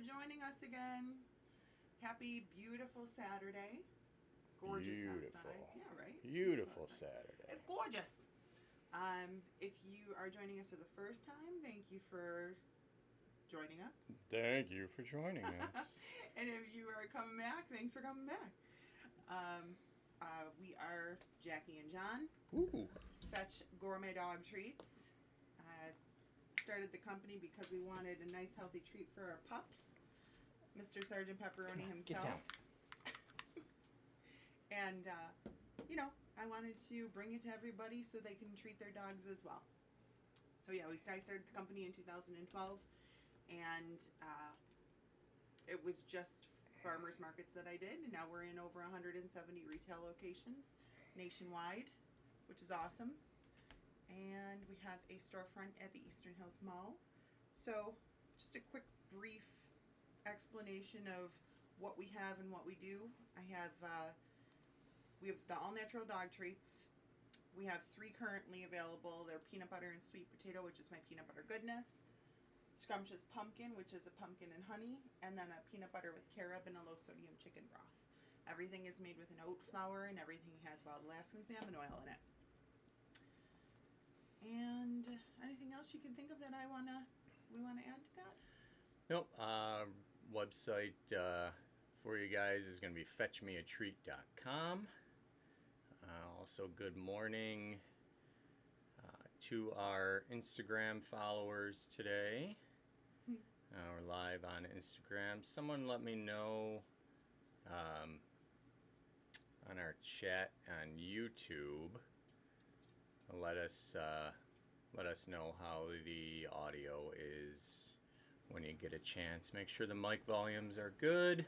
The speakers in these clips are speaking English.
joining us again. Happy, beautiful Saturday. Gorgeous outside. Yeah, right? Beautiful Saturday. It's gorgeous. If you are joining us for the first time, thank you for joining us. Thank you for joining us. And if you are coming back, thanks for coming back. We are Jackie and John. Ooh. Fetch Gourmet Dog Treats. Started the company because we wanted a nice healthy treat for our pups. Mr. Sergeant Pepperoni himself. Get down. And, I wanted to bring it to everybody so they can treat their dogs as well. So yeah, I started the company in 2012, and it was just farmers markets that I did, and now we're in over 170 retail locations nationwide, which is awesome. And we have a storefront at the Eastern Hills Mall. So just a quick brief explanation of what we have and what we do. We have the all-natural dog treats. We have 3 currently available. They're peanut butter and sweet potato, which is my peanut butter goodness. Scrumptious pumpkin, which is a pumpkin and honey. And then a peanut butter with carob and a low-sodium chicken broth. Everything is made with an oat flour, and everything has wild Alaskan salmon oil in it. And anything else you can think of that we want to add to that? Nope. Website for you guys is going to be fetchmeatreat.com. Also, good morning to our Instagram followers today. We're live on Instagram. Someone let me know on our chat on YouTube. Let us know how the audio is when you get a chance. Make sure the mic volumes are good.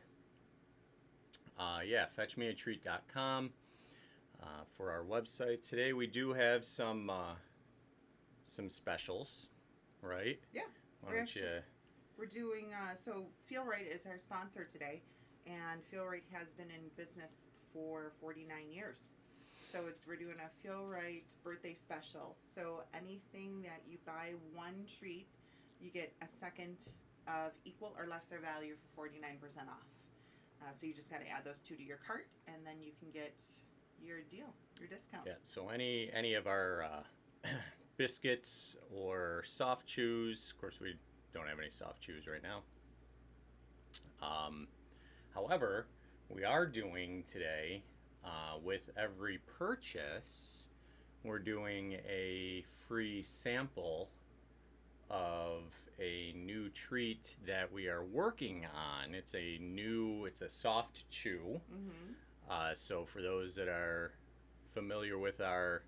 Fetchmeatreat.com for our website. Today we do have some specials, right? Yeah. We're doing, so Feel Right is our sponsor today, and Feel Right has been in business for 49 years. So we're doing a Feel Right birthday special. So anything that you buy one treat, you get a second of equal or lesser value for 49% off. So you just got to add those 2 to your cart, and then you can get your deal, your discount. Yeah. So any of our biscuits or soft chews. Of course, we don't have any soft chews right now. However, we are doing today. With every purchase, we're doing a free sample of a new treat that we are working on. It's a soft chew. Mm-hmm. So for those that are familiar with our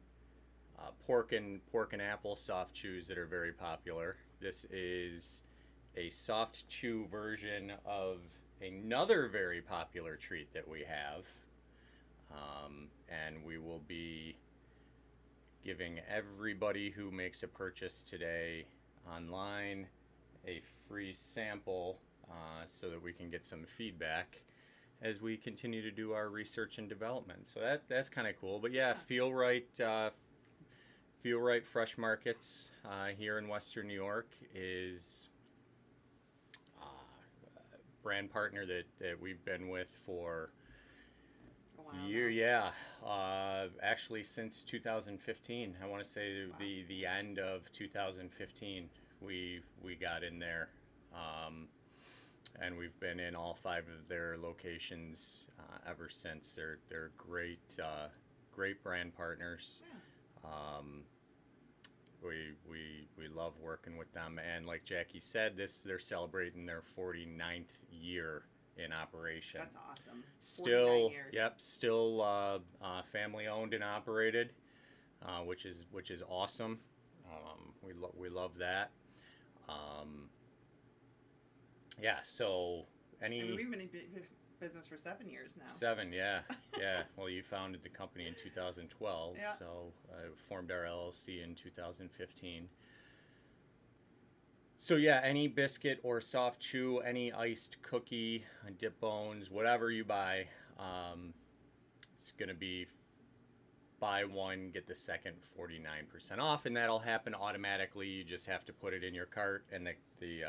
pork and apple soft chews that are very popular, this is a soft chew version of another very popular treat that we have. And we will be giving everybody who makes a purchase today online a free sample so that we can get some feedback as we continue to do our research and development. So that's kind of cool. But yeah, Feel Right Fresh Markets here in Western New York is a brand partner that we've been with for actually since 2015. I want to say the end of 2015 we got in there, and we've been in all 5 of their locations ever since. They're great brand partners. Yeah. We love working with them, and like Jackie said, they're celebrating their 49th year in operation. That's awesome. Still, yep, still family owned and operated, which is awesome. We love that. So we've been in business for 7 years now. 7, yeah. Well, you founded the company in 2012, yeah. So I formed our LLC in 2015. So yeah, any biscuit or soft chew, any iced cookie, dip bones, whatever you buy, it's going to be buy one, get the second 49% off, and that'll happen automatically. You just have to put it in your cart, and the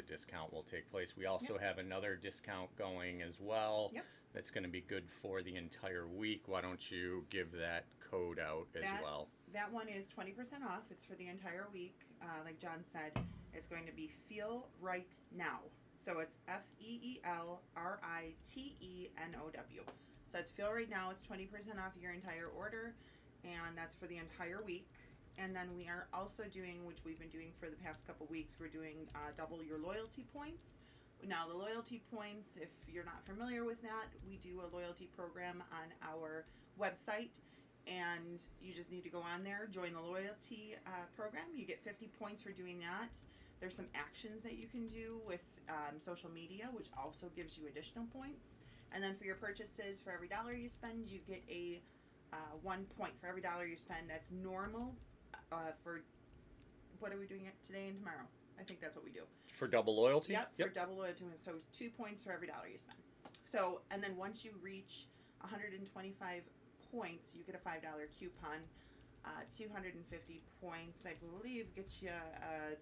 discount will take place. We also have another discount going as well. Yep. That's going to be good for the entire week. Why don't you give that code out as well? That one is 20% off. It's for the entire week. Like John said, it's going to be Feel Right Now. So it's FEELRITENOW. So it's Feel Right Now. It's 20% off your entire order, and that's for the entire week. And then we are also doing, which we've been doing for the past couple weeks, we're doing double your loyalty points. Now, the loyalty points, if you're not familiar with that, we do a loyalty program on our website, and you just need to go on there, join the loyalty program. You get 50 points for doing that. There's some actions that you can do with social media, which also gives you additional points. And then for your purchases, for every dollar you spend, you get a 1 point for every dollar you spend. That's normal for, what are we doing today and tomorrow? I think that's what we do. For double loyalty? Yep, for double loyalty. So 2 points for every dollar you spend. So, and then once you reach 125 points, you get a $5 coupon. 250 points, I believe, gets you a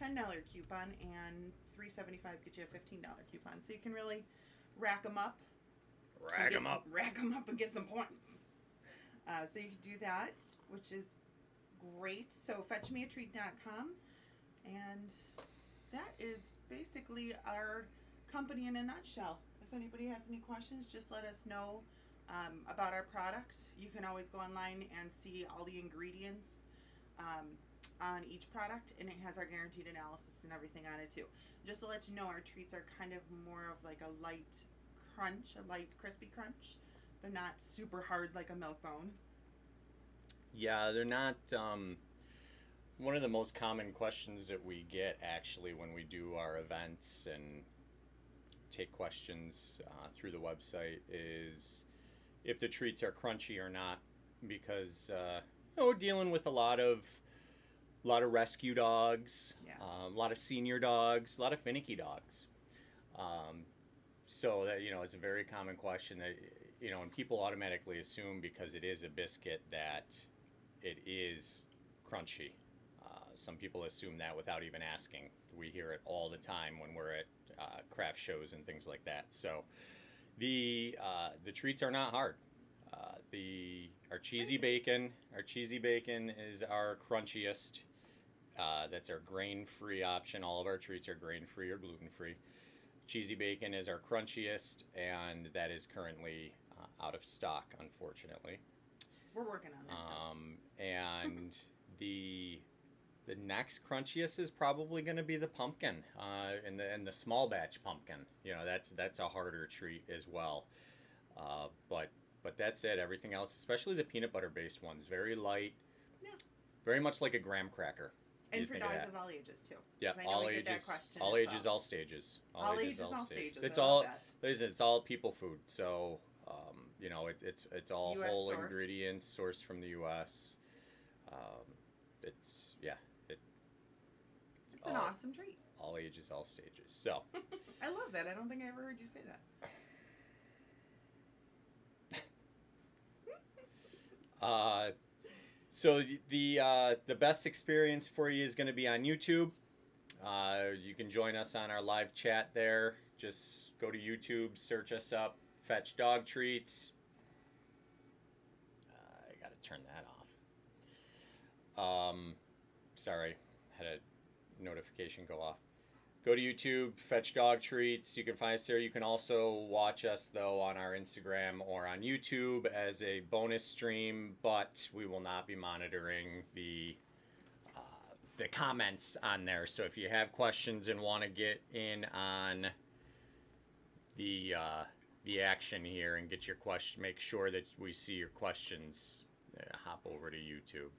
$10 coupon, and 375 gets you a $15 coupon. So you can really rack them up. Rack them up and get some points. So you can do that, which is great. So fetchmeatreat.com. And that is basically our company in a nutshell. If anybody has any questions, just let us know about our product. You can always go online and see all the ingredients on each product, and it has our guaranteed analysis and everything on it too. Just to let you know, our treats are kind of more of like a light crunch, a light crispy crunch. They're not super hard like a milk bone. Yeah, they're not. One of the most common questions that we get actually when we do our events and take questions through the website is if the treats are crunchy or not, because we're dealing with a lot of rescue dogs, a lot of senior dogs, a lot of finicky dogs. So that, it's a very common question that, and people automatically assume because it is a biscuit that it is crunchy. Some people assume that without even asking. We hear it all the time when we're at craft shows and things like that. So the treats are not hard. Our cheesy bacon is our crunchiest. That's our grain-free option. All of our treats are grain-free or gluten-free. Cheesy bacon is our crunchiest, and that is currently out of stock, unfortunately. We're working on that. And the next crunchiest is probably going to be the pumpkin, and the small batch pumpkin. That's a harder treat as well. But that's it. Everything else, especially the peanut butter based ones, very light. Yeah. Very much like a graham cracker. And for dogs of all ages too. Yeah, all ages, all ages, all stages. All ages, all stages. It's all people food. So, it's all US whole sourced. ingredients sourced from the U.S. It's an awesome treat. All ages, all stages. So. I love that. I don't think I ever heard you say that. So the best experience for you is going to be on YouTube. You can join us on our live chat there. Just go to YouTube, search us up, Fetch Dog Treats. I got to turn that off. Sorry, had a notification go off. Go to YouTube, Fetch Dog Treats. You can find us there. You can also watch us, though, on our Instagram or on YouTube as a bonus stream, but we will not be monitoring the comments on there. So if you have questions and want to get in on the action here and get your question, make sure that we see your questions, hop over to YouTube.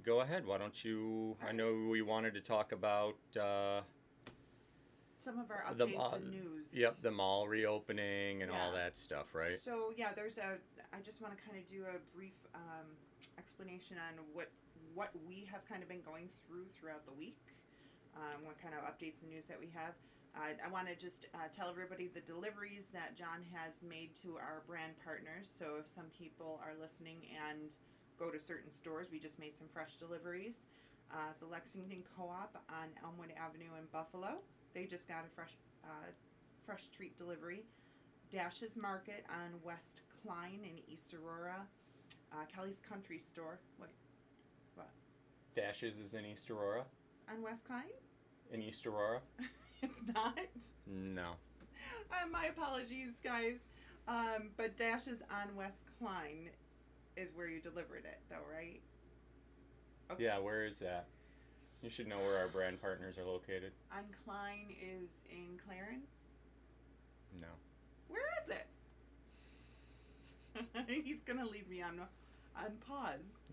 Go ahead. Why don't you? I know we wanted to talk about some of our updates and news. Yep, the mall reopening and all that stuff, right? So I just want to kind of do a brief explanation on what we have kind of been going throughout the week, what kind of updates and news that we have. I want to just tell everybody the deliveries that John has made to our brand partners. So if some people are listening and go to certain stores, we just made some fresh deliveries. So Lexington Co-op on Elmwood Avenue in Buffalo, they just got a fresh treat delivery. Dash's Market on West Klein in East Aurora. Kelly's Country Store. What? Dashes is in East Aurora. On West Klein? In East Aurora? It's not? No. My apologies, guys. But Dash's on West Klein is where you delivered it, though, right? Okay. Yeah, where is that? You should know where our brand partners are located. On Klein is in Clarence? No. Where is it? He's going to leave me on pause.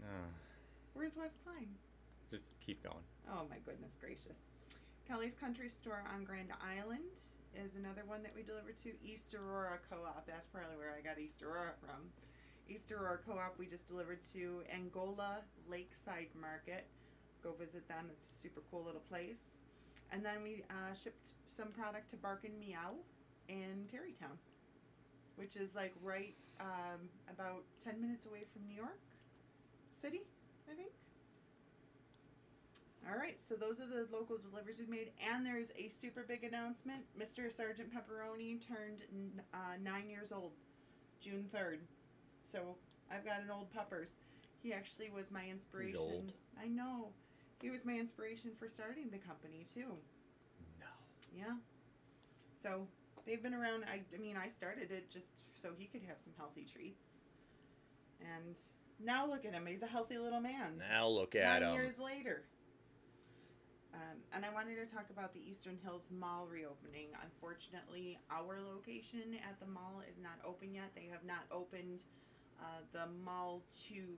Where's West Klein? Just keep going. Oh, my goodness gracious. Kelly's Country Store on Grand Island is another one that we delivered to. East Aurora Co-op. That's probably where I got East Aurora from. East Aurora Co-op we just delivered to Angola Lakeside Market. Go visit them. It's a super cool little place. And then we shipped some product to Bark and Meow in Terrytown, which is like right about 10 minutes away from New York City, I think. All right, so those are the local deliveries we've made. And there's a super big announcement. Mr. Sergeant Pepperoni turned 9 years old, June 3rd. So I've got an old puppers. He actually was my inspiration. He's old. I know. He was my inspiration for starting the company, too. No. Yeah. So they've been around. I mean, I started it just so he could have some healthy treats. And now look at him. He's a healthy little man. Now look at him. 9 years later. And I wanted to talk about the Eastern Hills Mall reopening. Unfortunately, our location at the mall is not open yet. They have not opened the mall to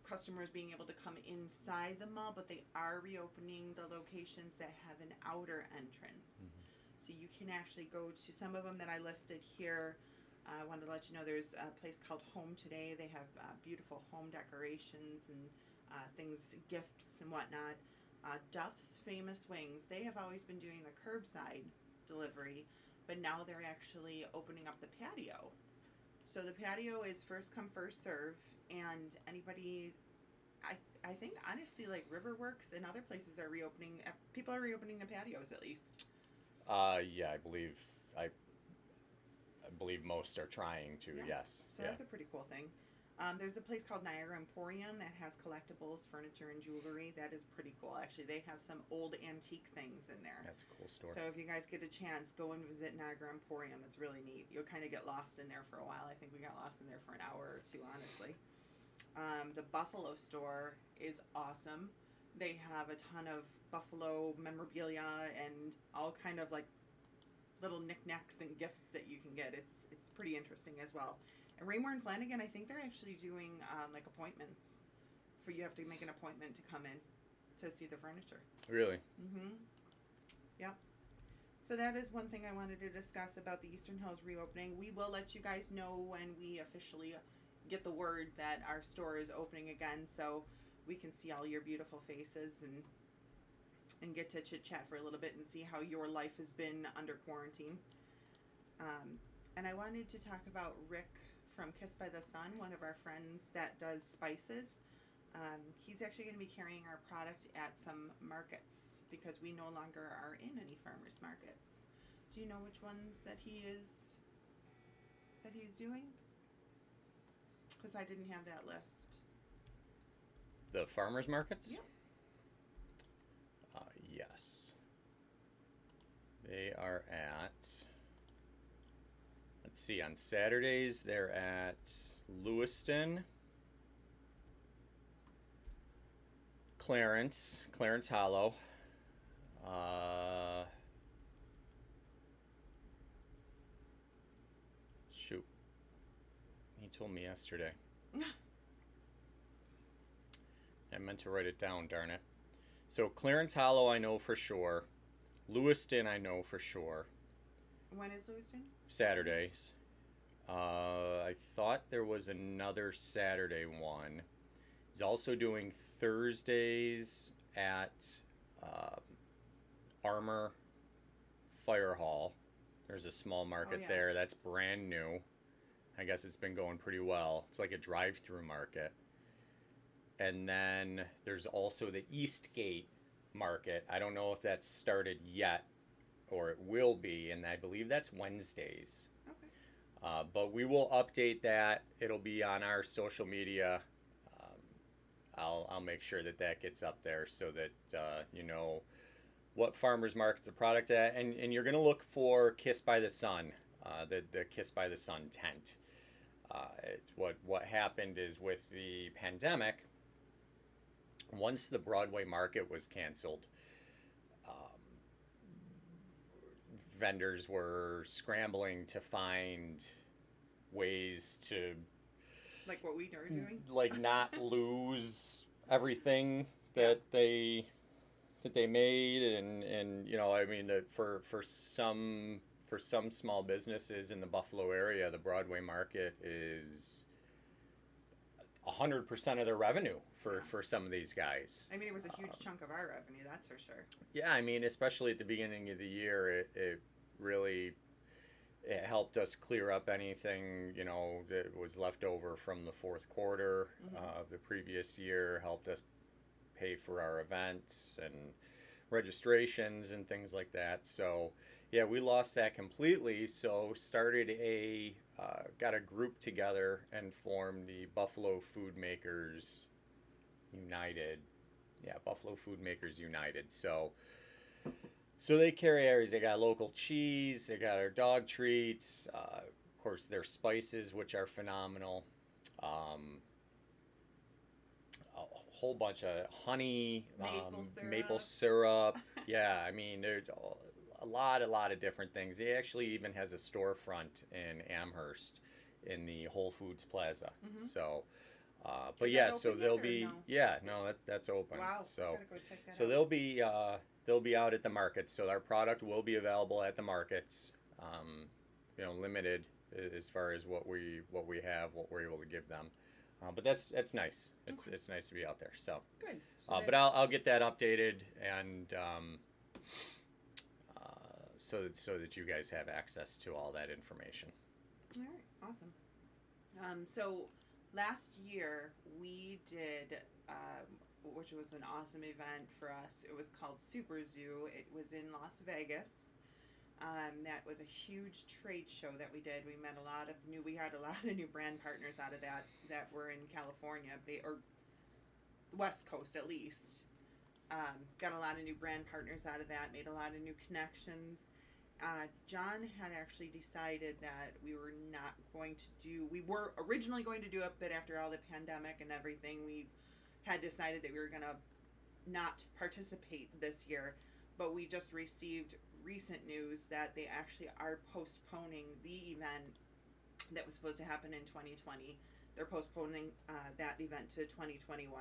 customers being able to come inside the mall, but they are reopening the locations that have an outer entrance. Mm-hmm. So you can actually go to some of them that I listed here. I wanted to let you know there's a place called Home Today. They have beautiful home decorations and things, gifts and whatnot. Duff's Famous Wings, they have always been doing the curbside delivery, but now they're actually opening up the patio. So the patio is first come, first serve, and anybody, I think honestly, like Riverworks and other places are reopening, people are reopening the patios at least. Yeah, I believe most are trying to, yeah. Yes. So that's a pretty cool thing. There's a place called Niagara Emporium that has collectibles, furniture, and jewelry. That is pretty cool, actually. They have some old antique things in there. That's a cool store. So if you guys get a chance, go and visit Niagara Emporium. It's really neat. You'll kind of get lost in there for a while. I think we got lost in there for an hour or two, honestly. The Buffalo store is awesome. They have a ton of Buffalo memorabilia and all kind of like little knickknacks and gifts that you can get. It's pretty interesting as well. And Raymore and Flanagan, I think they're actually doing like appointments. You have to make an appointment to come in to see the furniture. Really? Mm-hmm. Yep. So that is one thing I wanted to discuss about the Eastern Hills reopening. We will let you guys know when we officially get the word that our store is opening again, so we can see all your beautiful faces and get to chit chat for a little bit and see how your life has been under quarantine. And I wanted to talk about Rick from Kiss by the Sun, one of our friends that does spices. He's actually going to be carrying our product at some markets because we no longer are in any farmers markets. Do you know which ones that he's doing? Because I didn't have that list. The farmers markets? Yep. Yes. They are at, let's see, on Saturdays they're at Lewiston, Clarence Hollow, shoot, he told me yesterday. I meant to write it down, darn it. So Clarence Hollow I know for sure. Lewiston I know for sure. When is Lewiston? Saturdays. I thought there was another Saturday one. He's also doing Thursdays at Armor Fire Hall. There's a small market there that's brand new. I guess it's been going pretty well. It's like a drive-through market. And then there's also the Eastgate market. I don't know if that's started yet or it will be, and I believe that's Wednesdays. Okay. But we will update that. It'll be on our social media. I'll make sure that gets up there so that you know what farmers markets the product at, and you're gonna look for Kiss by the Sun, the Kiss by the Sun tent. It's what happened is with the pandemic. Once the Broadway market was canceled, vendors were scrambling to find ways to, like what we are doing, like not lose everything that they made, and you know, I mean, that for some small businesses in the Buffalo area, the Broadway market is 100% of their revenue for some of these guys. I mean, it was a huge chunk of our revenue, that's for sure. Yeah, I mean, especially at the beginning of the year, it really helped us clear up anything, you know, that was left over from the fourth quarter of the previous year, helped us pay for our events and registrations and things like that. So yeah, we lost that completely. So got a group together and formed the Buffalo Food Makers United. Yeah, Buffalo Food Makers United. So they carry areas. They got local cheese. They got our dog treats. Of course, their spices, which are phenomenal. A whole bunch of honey, maple syrup. Yeah, I mean, there's a lot of different things. He actually even has a storefront in Amherst in the Whole Foods Plaza. So, but yeah, so they'll be that's open. Wow. So Gotta go check that so out. they'll be out at the markets. So our product will be available at the markets. You know, limited as far as what we have, what we're able to give them. But that's nice. It's nice to be out there. So good. But I'll get that updated and so that you guys have access to all that information. All right, awesome. So last year we did, which was an awesome event for us. It was called Super Zoo. It was in Las Vegas. That was a huge trade show that we did. We had a lot of new brand partners out of that were in California, or the West Coast at least. Got a lot of new brand partners out of that, made a lot of new connections. John had actually decided that we were originally going to do it, but after all the pandemic and everything, we had decided that we were going to not participate this year. But we just received recent news that they actually are postponing the event that was supposed to happen in 2020. They're postponing that event to 2021.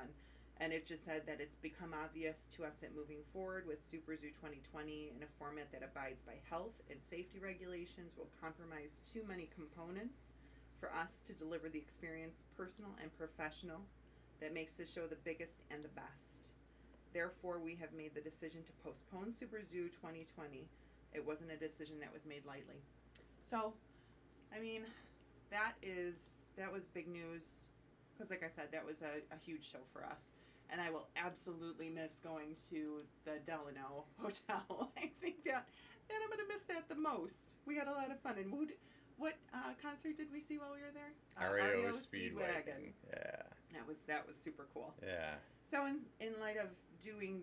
And it just said that it's become obvious to us that moving forward with Super Zoo 2020 in a format that abides by health and safety regulations will compromise too many components for us to deliver the experience, personal and professional, that makes the show the biggest and the best. Therefore, we have made the decision to postpone Super Zoo 2020. It wasn't a decision that was made lightly. So, I mean, that was big news, because like I said, that was a huge show for us. And I will absolutely miss going to the Delano Hotel. I think that I'm going to miss that the most. We had a lot of fun. And what concert did we see while we were there? REO Speedwagon. Yeah. That was super cool. Yeah. So in light of doing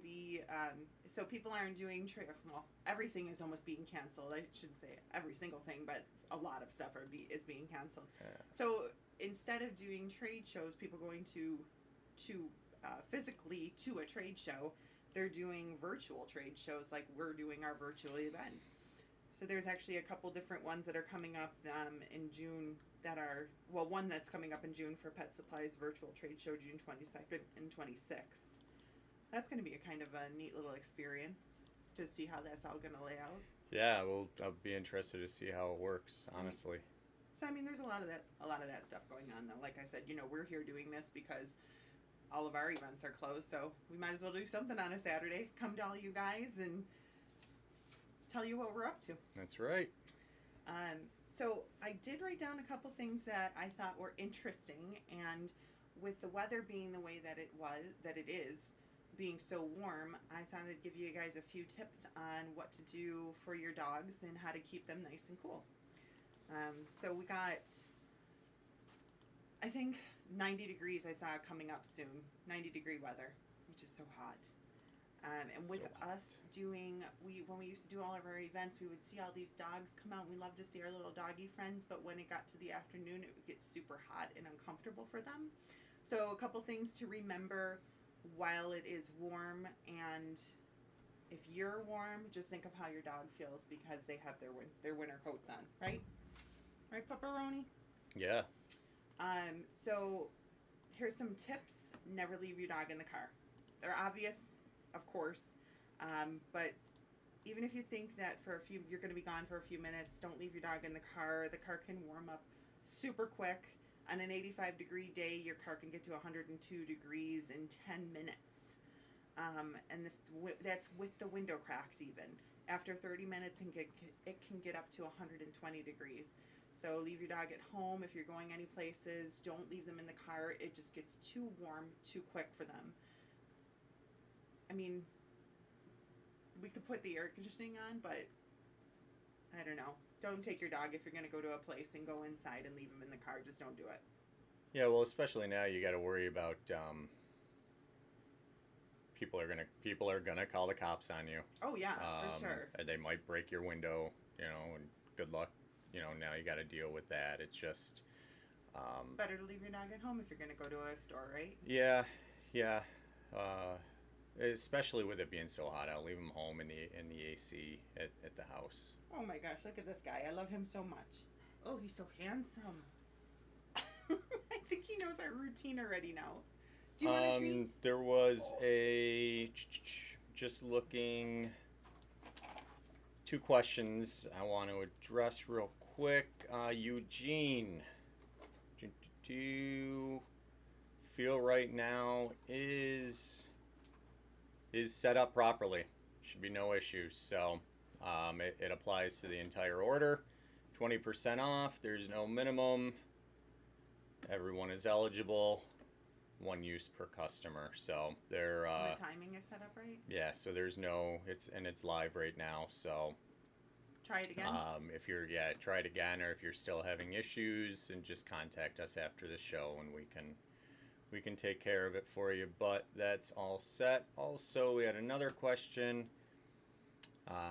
so people aren't doing everything is almost being canceled. I shouldn't say every single thing, but a lot of stuff is being canceled. Yeah. So instead of doing trade shows, people going to physically to a trade show, they're doing virtual trade shows like we're doing our virtual event. So there's actually a couple different ones that are coming up in June one that's coming up in June for Pet Supplies Virtual Trade Show, June 22nd and 26th. That's going to be a kind of a neat little experience to see how that's all going to lay out. Yeah, I'll be interested to see how it works, honestly. So I mean, there's a lot of that stuff going on though. Like I said, we're here doing this because all of our events are closed, so we might as well do something on a Saturday. Come to all you guys and tell you what we're up to. That's right. So I did write down a couple things that I thought were interesting, and with the weather being the way that it is, being so warm, I thought I'd give you guys a few tips on what to do for your dogs and how to keep them nice and cool. So we got, I think, 90 degrees I saw coming up soon. 90-degree weather, which is so hot. And with us doing, when we used to do all of our events, we would see all these dogs come out. We love to see our little doggy friends, but when it got to the afternoon, it would get super hot and uncomfortable for them. So a couple things to remember while it is warm, and if you're warm, just think of how your dog feels because they have their winter coats on, right? Right, Pepperoni? Yeah. So here's some tips. Never leave your dog in the car. They're obvious, of course, but even if you think that you're going to be gone for a few minutes, don't leave your dog in the car. The car can warm up super quick. On an 85-degree day, your car can get to 102 degrees in 10 minutes. And that's with the window cracked even. After 30 minutes, it can get up to 120 degrees. So leave your dog at home. If you're going any places, don't leave them in the car. It just gets too warm too quick for them. I mean, we could put the air conditioning on, but I don't know. Don't take your dog if you're going to go to a place and go inside and leave him in the car. Just don't do it. Yeah, well, especially now you got to worry about people are gonna call the cops on you. Oh yeah, for sure. They might break your window, and good luck. Now you got to deal with that. It's just better to leave your dog at home if you're going to go to a store, right? Yeah. Especially with it being so hot, I'll leave him home in the AC at the house. Oh my gosh, look at this guy. I love him so much. Oh, he's so handsome. I think he knows our routine already now. Do you want a treat? There was just looking, 2 questions I want to address real quick. Eugene, do you feel right now is set up properly? Should be no issues. So it applies to the entire order. 20% off. There's no minimum. Everyone is eligible. 1 use per customer. So they're the timing is set up right? Yeah, so there's no it's live right now. So try it again. Try it again, or if you're still having issues, and just contact us after the show and we can take care of it for you. But that's all set. Also, we had another question.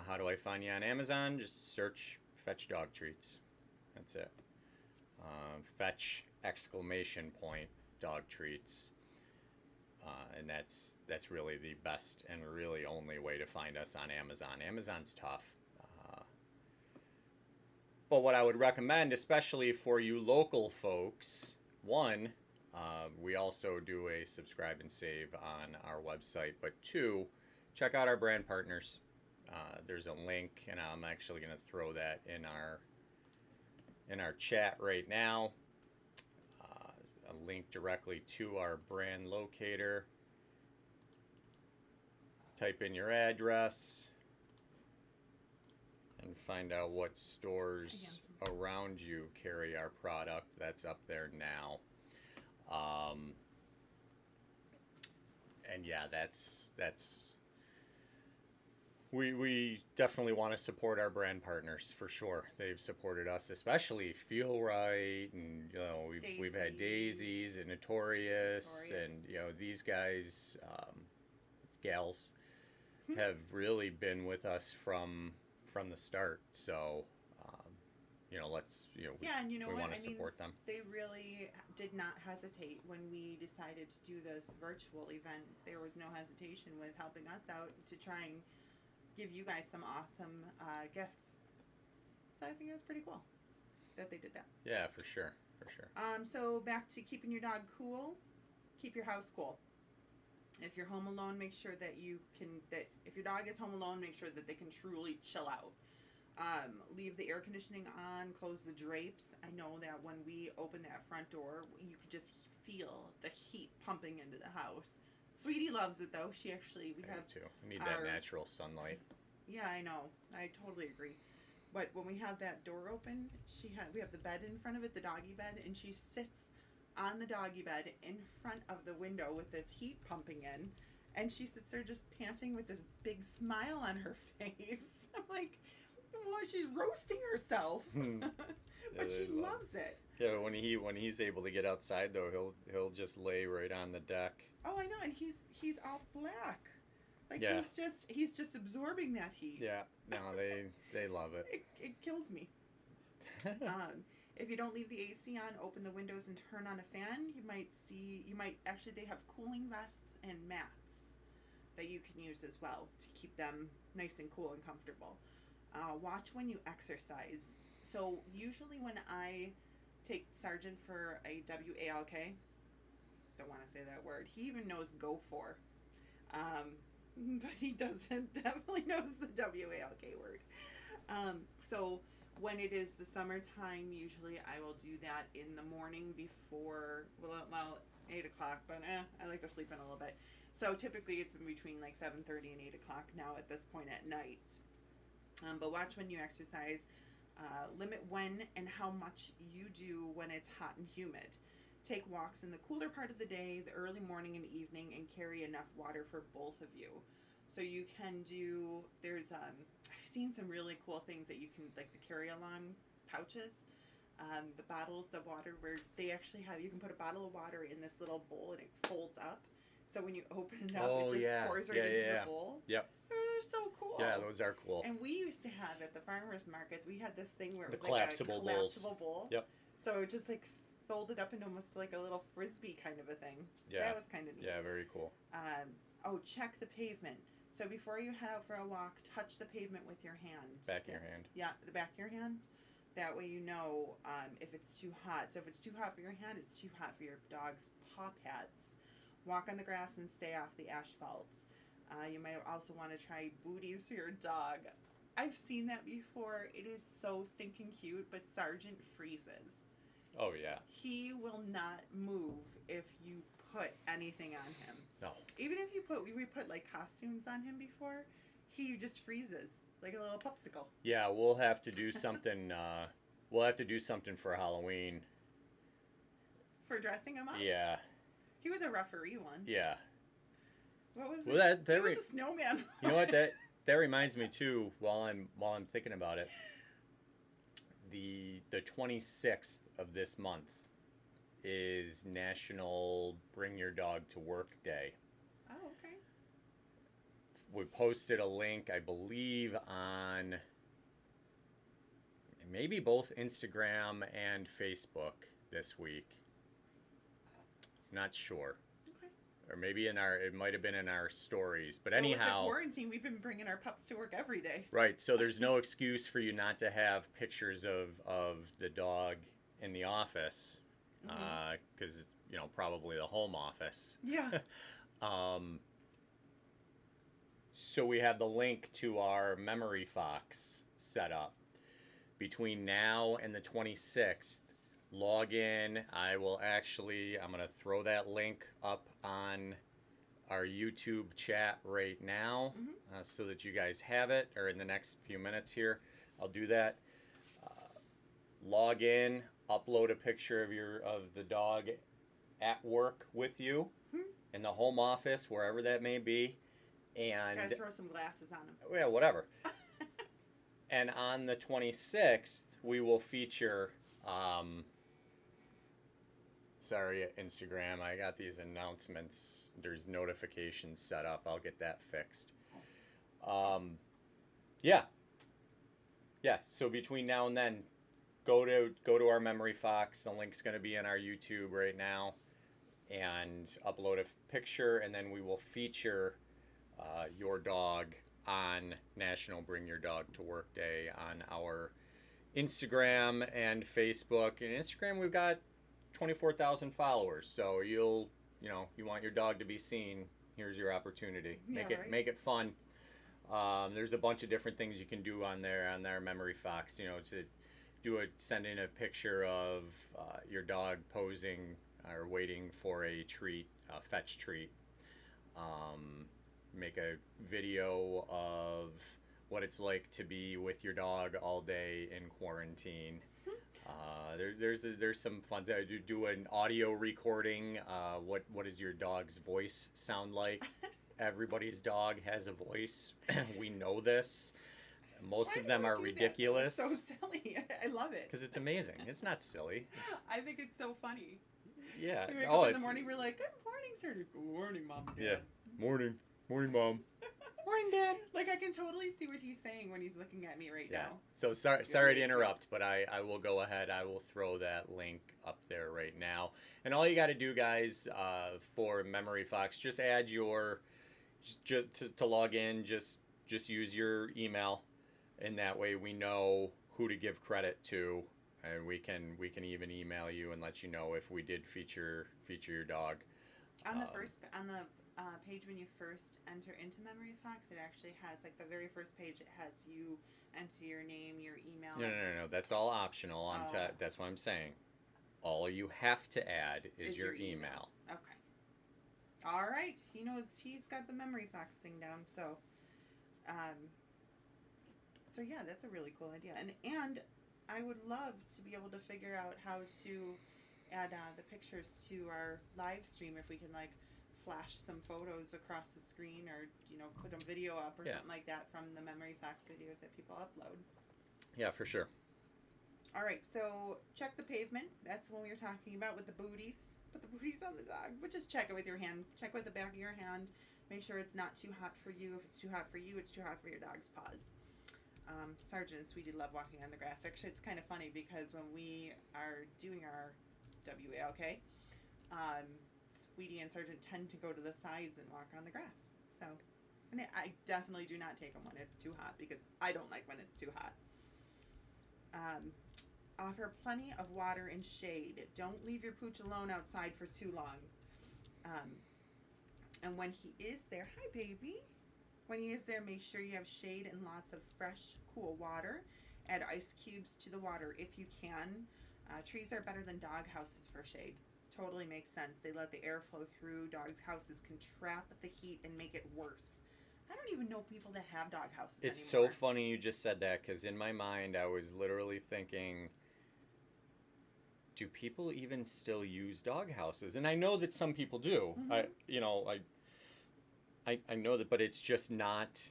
How do I find you on Amazon? Just search Fetch Dog Treats. That's it. Fetch ! Dog Treats. And that's really the best and really only way to find us on Amazon. Amazon's tough. But what I would recommend, especially for you local folks, one, we also do a subscribe and save on our website. But 2, check out our brand partners. There's a link, and I'm actually going to throw that in our chat right now. A link directly to our brand locator. Type in your address and find out what stores around you carry our product. That's up there now. And yeah, that's we definitely want to support our brand partners for sure. They've supported us, especially Feel Right, and we've had Daisies and Notorious, and these guys, gals, have really been with us from the start. So we want to support them. They really did not hesitate when we decided to do this virtual event. There was no hesitation with helping us out to try and give you guys some awesome gifts. So I think that's pretty cool that they did that. Yeah, for sure. So back to keeping your dog cool. Keep your house cool. If you're home alone, make sure that if your dog is home alone, make sure that they can truly chill out. Leave the air conditioning on, close the drapes. I know that when we open that front door, you can just feel the heat pumping into the house. Sweetie loves it though. We have too. I need that natural sunlight. Yeah, I know. I totally agree. But when we have that door open, we have the bed in front of it, the doggy bed, and she sits on the doggy bed in front of the window with this heat pumping in, and she sits there just panting with this big smile on her face. I'm like, well, she's roasting herself, Yeah, but she they love loves it. Yeah, when he's able to get outside though, he'll just lay right on the deck. Oh, I know, and he's all black. Like Yeah. he's just absorbing that heat. Yeah, no, they love it. It kills me. If you don't leave the AC on, open the windows and turn on a fan, you might actually, they have cooling vests and mats that you can use as well to keep them nice and cool and comfortable. Watch when you exercise. So usually when I take Sergeant for a WALK, don't want to say that word. He even knows go for. But he definitely knows the WALK word. So when it is the summertime, usually I will do that in the morning before, well 8 o'clock, but I like to sleep in a little bit. So typically it's in between like 7:30 and 8 o'clock now at this point at night. But watch when you exercise. Limit when and how much you do when it's hot and humid. Take walks in the cooler part of the day, the early morning and evening, and carry enough water for both of you. So you can do, I've seen some really cool things that you can, like the carry-along pouches, the bottles of water where they actually you can put a bottle of water in this little bowl and it folds up. So when you open it up, it just pours right into the bowl. Yep. They're so cool. Yeah, those are cool. And we used to have at the farmers markets, we had this thing where it was The like a collapsible collapsible bowl. Yep. So it just like folded up into almost like a little frisbee kind of a thing. So Yeah. that was kind of neat. Yeah, very cool. Check the pavement. So before you head out for a walk, touch the pavement with your hand. Back of your hand. Yeah, the back of your hand. That way you know if it's too hot. So if it's too hot for your hand, it's too hot for your dog's paw pads. Walk on the grass and stay off the asphalt. You might also want to try booties for your dog. I've seen that before. It is so stinking cute, but Sergeant freezes. Oh, yeah. He will not move if you put anything on him. No. Even if we put like costumes on him before, he just freezes like a little popsicle. Yeah, we'll have to do something. We'll have to do something for Halloween. For dressing him up? Yeah. He was a referee once. Yeah. What was Well, it? He was a snowman. You know what? That reminds me too. While I'm thinking about it, the 26th of this month is National Bring Your Dog to Work Day. Oh, okay. We posted a link, I believe, on maybe both Instagram and Facebook this week. Not sure. Okay. Or maybe it might have been in our stories. But Well, anyhow, with the quarantine, we've been bringing our pups to work every day. right, so there's no excuse for you not to have pictures of the dog in the office, because it's, probably the home office. Yeah. So we have the link to our Memory Fox set up. Between now and the 26th, log in. I'm going to throw that link up on our YouTube chat right now, so that you guys have it, or in the next few minutes here. I'll do that. Log in, upload a picture of the dog at work with you, in the home office, wherever that may be. And Gotta throw some glasses on him. Yeah, whatever. And on the 26th, we will feature, sorry, Instagram, I got these announcements. There's notifications set up. I'll get that fixed. Yeah. So between now and then, go to our Memory Fox. The link's going to be in our YouTube right now, and upload a picture, and then we will feature your dog on National Bring Your Dog to Work Day on our Instagram and Facebook. And Instagram, we've got 24,000 followers, so you want your dog to be seen, here's your opportunity. Make it fun. There's a bunch of different things you can do on their Memory Fox, to send in a picture of your dog posing or waiting for a treat, a fetch treat. Make a video of what it's like to be with your dog all day in quarantine. There's some fun. Do an audio recording. What does your dog's voice sound like? Everybody's dog has a voice. We know this. Most of them are ridiculous. So silly. I love it. Because it's amazing. It's not silly. I think it's so funny. Yeah. We wake up in the morning, we're like, good morning, sir. Good morning, Mom and Dad. Yeah. Morning, Mom. Morning, Dad. Like, I can totally see what he's saying when he's looking at me right now. So sorry to interrupt, but I will go ahead. I will throw that link up there right now. And all you got to do, guys, for Memory Fox, just add your, just to log in, just use your email, and that way we know who to give credit to, and we can even email you and let you know if we did feature your dog. On the page when you first enter into Memory Fox, it actually has, like, the very first page, it has you enter your name, your email. No. That's all optional. That's what I'm saying. All you have to add is your email. Okay. All right. He knows. He's got the Memory Fox thing down. So, yeah, that's a really cool idea. And I would love to be able to figure out how to add the pictures to our live stream, if we can, like, flash some photos across the screen, or, you know, put a video up or something like that from the Memory Fox videos that people upload. Yeah, for sure. All right, so check the pavement. That's when we were talking about with the booties. Put the booties on the dog, but just check it with your hand. Check with the back of your hand. Make sure it's not too hot for you. If it's too hot for you, it's too hot for your dog's paws. Sergeant and Sweetie love walking on the grass. Actually, it's kind of funny because when we are doing our WALK, Sweetie and Sergeant tend to go to the sides and walk on the grass. So, and I definitely do not take them when it's too hot, because I don't like when it's too hot. Offer plenty of water and shade. Don't leave your pooch alone outside for too long. And when he is there, hi baby. When he is there, make sure you have shade and lots of fresh, cool water. Add ice cubes to the water if you can. Trees are better than dog houses for shade. Totally makes sense. They let the air flow through. Dog houses can trap the heat and make it worse. I don't even know people that have dog houses It's anymore. so funny you just said that, because in my mind I was literally thinking, do people even still use dog houses? And I know that some people do. Mm-hmm. I know that, but it's just not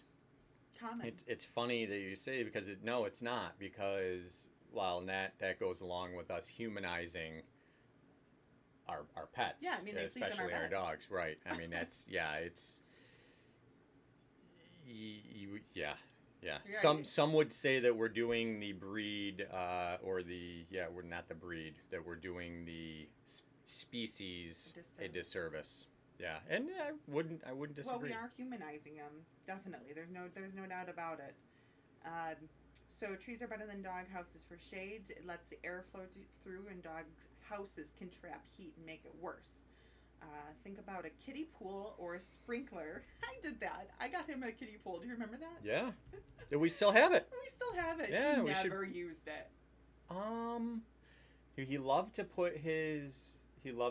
common. It's funny that you say, because it's not, because that goes along with us humanizing our pets. Yeah, I mean, they sleep in especially our our bed. dogs, right? I mean, it's yeah. Right. Some would say that we're doing the breed, we're not the breed, that we're doing the species a disservice. Yeah, and I wouldn't disagree. Well, we are humanizing them, definitely. There's no doubt about it. So trees are better than dog houses for shade. It lets the air flow through, and dog houses can trap heat and make it worse. Think about a kiddie pool or a sprinkler. I did that. I got him a kiddie pool. Do you remember that? Yeah. Do we still have it? We still have it. Yeah, he never used it. He loved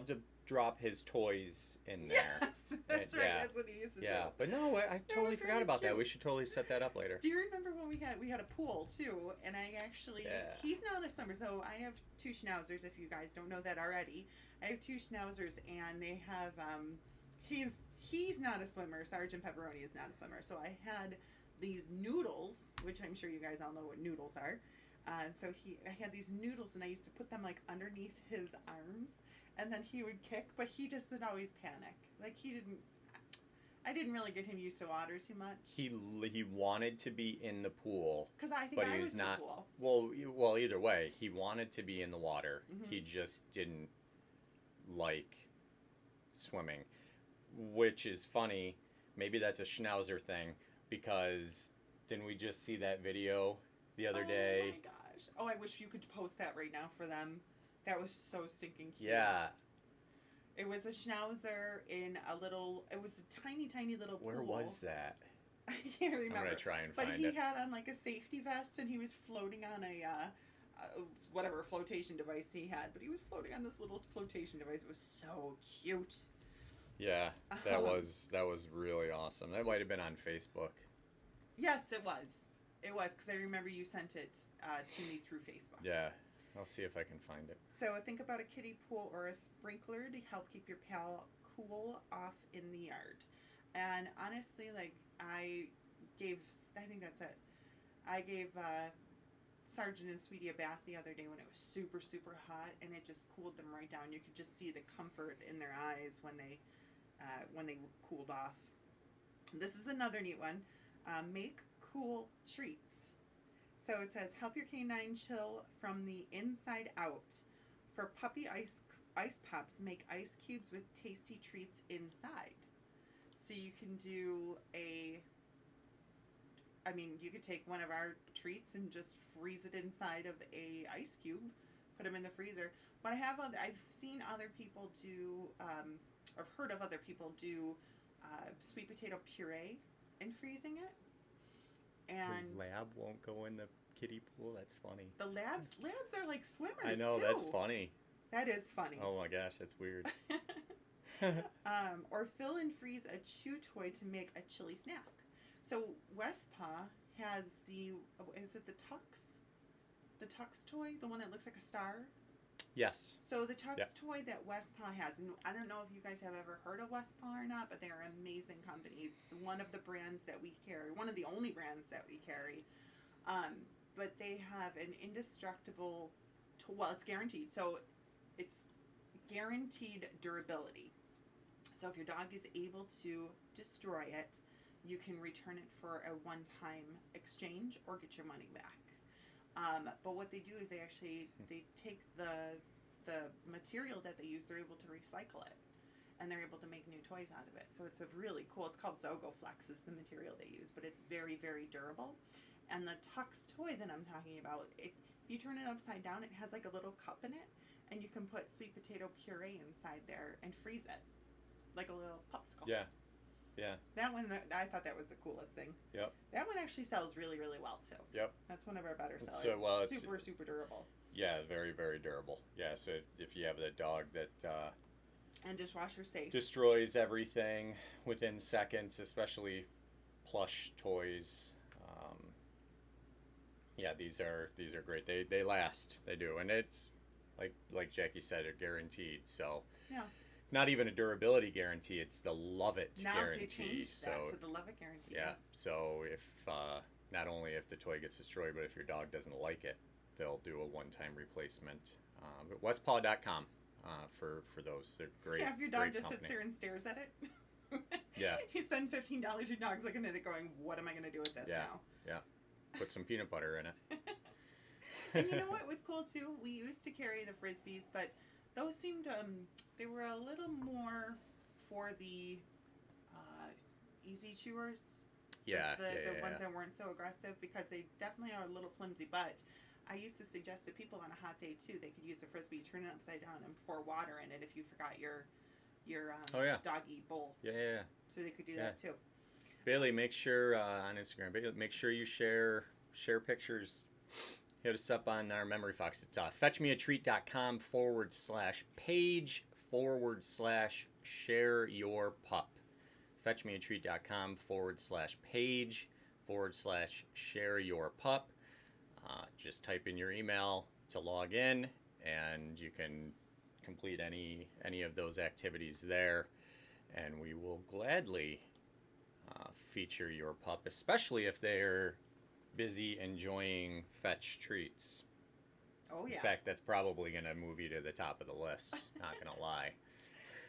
to drop his toys in there. Yes, that's right. That's what he used to do. Yeah, but no, I totally forgot really about that. cute. We should totally set that up later. Do you remember when we had a pool too? And I actually, he's not a swimmer, so I have two schnauzers. If you guys don't know that already, I have two schnauzers, and they have he's not a swimmer. Sergeant Pepperoni is not a swimmer, so I had these noodles, which I'm sure you guys all know what noodles are. So I had these noodles, and I used to put them, like, underneath his arms, and then he would kick, but he just would always panic. Like, I didn't really get him used to water too much. He wanted to be in the pool, because I think but I he was was in not. the pool. Well, either way, he wanted to be in the water. Mm-hmm. He just didn't like swimming, which is funny. Maybe that's a schnauzer thing, because didn't we just see that video the other day? Oh my gosh! Oh, I wish you could post that right now for them. That was so stinking cute. Yeah. It was a schnauzer in it was a tiny, tiny little pool. Where was that? I can't remember. I'm gonna try and but find he it. had on, like, a safety vest, and he was floating on a whatever flotation device he had. But he was floating on this little flotation device. It was so cute. Yeah, that was really awesome. That might have been on Facebook. Yes, it was. It was, because I remember you sent it to me through Facebook. Yeah, I'll see if I can find it. So think about a kiddie pool or a sprinkler to help keep your pal cool off in the yard. And honestly, like, I think that's it. I gave Sergeant and Sweetie a bath the other day when it was super, super hot, and it just cooled them right down. You could just see the comfort in their eyes when they cooled off. This is another neat one. Make cool treats. So it says, help your canine chill from the inside out. For puppy ice pops, make ice cubes with tasty treats inside. So you can do you could take one of our treats and just freeze it inside of a ice cube, put them in the freezer. But I've seen other people do, I've heard of other people do sweet potato puree and freezing it. And the lab won't go in the kiddie pool. That's funny. The labs are like swimmers. I know, too. that's funny. That is funny. Oh my gosh, that's weird. Or fill and freeze a chew toy to make a chili snack. So Westpaw has is it the Tux? The Tux toy, the one that looks like a star? Yes. So the Tux toy that Westpaw has, and I don't know if you guys have ever heard of Westpaw or not, but they are an amazing company. It's one of the brands that we carry, one of the only brands that we carry. But they have an indestructible, it's guaranteed. So it's guaranteed durability. So if your dog is able to destroy it, you can return it for a one-time exchange or get your money back. But what they do is they take the material that they use, they're able to recycle it, and they're able to make new toys out of it. So it's it's called Zogoflex is the material they use, but it's very, very durable. And the Tux toy that I'm talking about, if you turn it upside down, it has like a little cup in it, and you can put sweet potato puree inside there and freeze it, like a little popsicle. Yeah. Yeah. That one, I thought that was the coolest thing. Yep. That one actually sells really, really well too. Yep. That's one of our better sellers. It's super, super durable. Yeah, very, very durable. Yeah, so if you have a dog that and dishwasher safe, destroys everything within seconds, especially plush toys. Yeah, these are great. They last. They do, and it's like Jackie said, they're guaranteed. So yeah. Not even a durability guarantee, it's the love it now guarantee. They changed that to the love it guarantee. Yeah. So if not only if the toy gets destroyed, but if your dog doesn't like it, they'll do a one-time replacement. But Westpaw.com for those. They're great. Yeah, if your dog just company. sits there and stares at it. Yeah. You spend $15, your dog's looking at it going, what am I going to do with this now? Yeah. Put some peanut butter in it. And you know what was cool too? We used to carry the Frisbees, but those seemed, they were a little more for the easy chewers. Yeah, the ones that weren't so aggressive, because they definitely are a little flimsy. But I used to suggest to people on a hot day too, they could use the Frisbee, turn it upside down, and pour water in it if you forgot your doggy bowl. Yeah. So they could do that too. Bailey, make sure on Instagram, make sure you share pictures. Hit us up on our Memory Fox. It's fetchmeatreat.com/page/share your pup. fetchmeatreat.com/page/share your pup. Just type in your email to log in, and you can complete any of those activities there, and we will gladly feature your pup, especially if they're busy enjoying fetch treats. Oh yeah. In fact, that's probably going to move you to the top of the list. Not going to lie.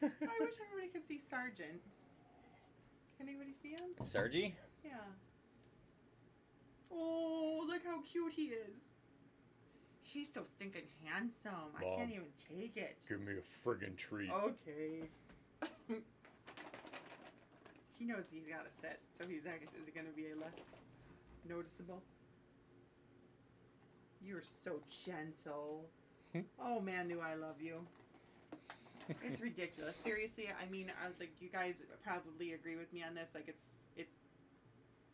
I wish everybody could see Sergeant. Can anybody see him? Sergi? Yeah. Oh, look how cute he is. He's so stinking handsome. Mom, I can't even take it. Give me a friggin' treat. Okay. He knows he's got to sit, so is it going to be less noticeable? You're so gentle. Oh man, do I love you. It's ridiculous. Seriously, I mean, like, you guys probably agree with me on this. Like,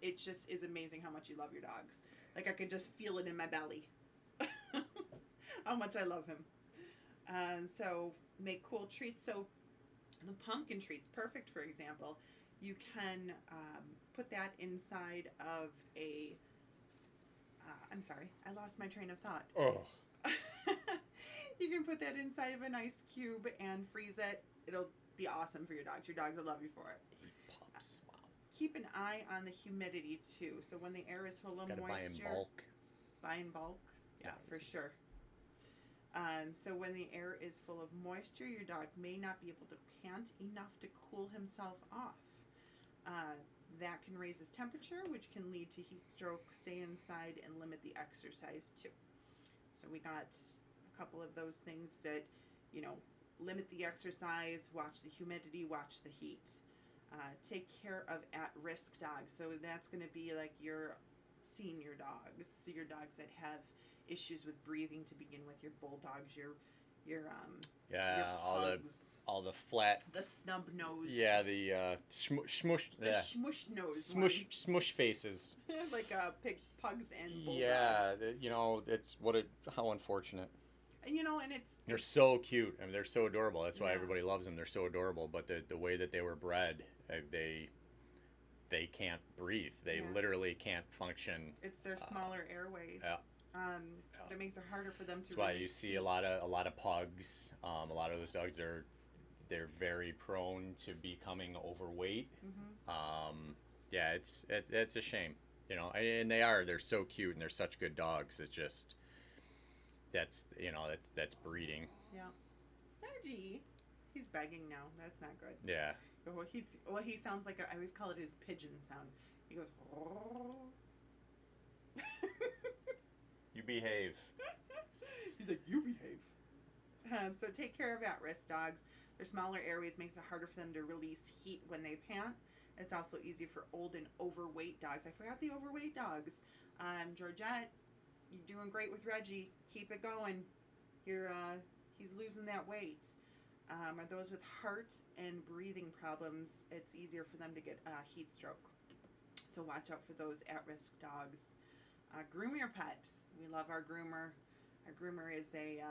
it just is amazing how much you love your dogs. Like, I could just feel it in my belly. How much I love him. So make cool treats. So the pumpkin treats, perfect, for example. You can put that inside of a I'm sorry, I lost my train of thought. Oh. You can put that inside of an ice cube and freeze it. It'll be awesome for your dogs. Your dogs will love you for it. 8 pups. Wow. Keep an eye on the humidity too. So when the air is full of Gotta moisture, buy in bulk. Buy in bulk. Yeah, for sure. So when the air is full of moisture, your dog may not be able to pant enough to cool himself off. That can raise his temperature, which can lead to heat stroke, stay inside, and limit the exercise too. So we got a couple of those things that, limit the exercise, watch the humidity, watch the heat. Take care of at-risk dogs. So that's going to be like your senior dogs, your dogs that have issues with breathing to begin with, your bulldogs, your pugs, all the flat, the snub nose, the smush smush nose, smush faces, like pig pugs and bulldogs. It's how unfortunate. And they're so cute. I mean, they're so adorable. That's why everybody loves them. They're so adorable. But the way that they were bred, they can't breathe. They literally can't function. It's their smaller airways. Yeah. It makes it harder for them to. That's why you see a lot of pugs. A lot of those dogs they're very prone to becoming overweight. Mm-hmm. It's a shame. And they're so cute and they're such good dogs. It's just that's breeding. Yeah. Sergi, he's begging now. That's not good. Yeah. He sounds like I always call it his pigeon sound. He goes. Oh. You behave. He's like, you behave. So take care of at-risk dogs. Their smaller airways makes it harder for them to release heat when they pant. It's also easy for old and overweight dogs. I forgot the overweight dogs. Georgette, you're doing great with Reggie. Keep it going. He's losing that weight. Are those with heart and breathing problems, it's easier for them to get heat stroke. So watch out for those at-risk dogs. Groom your pet. We love our groomer. Our groomer is a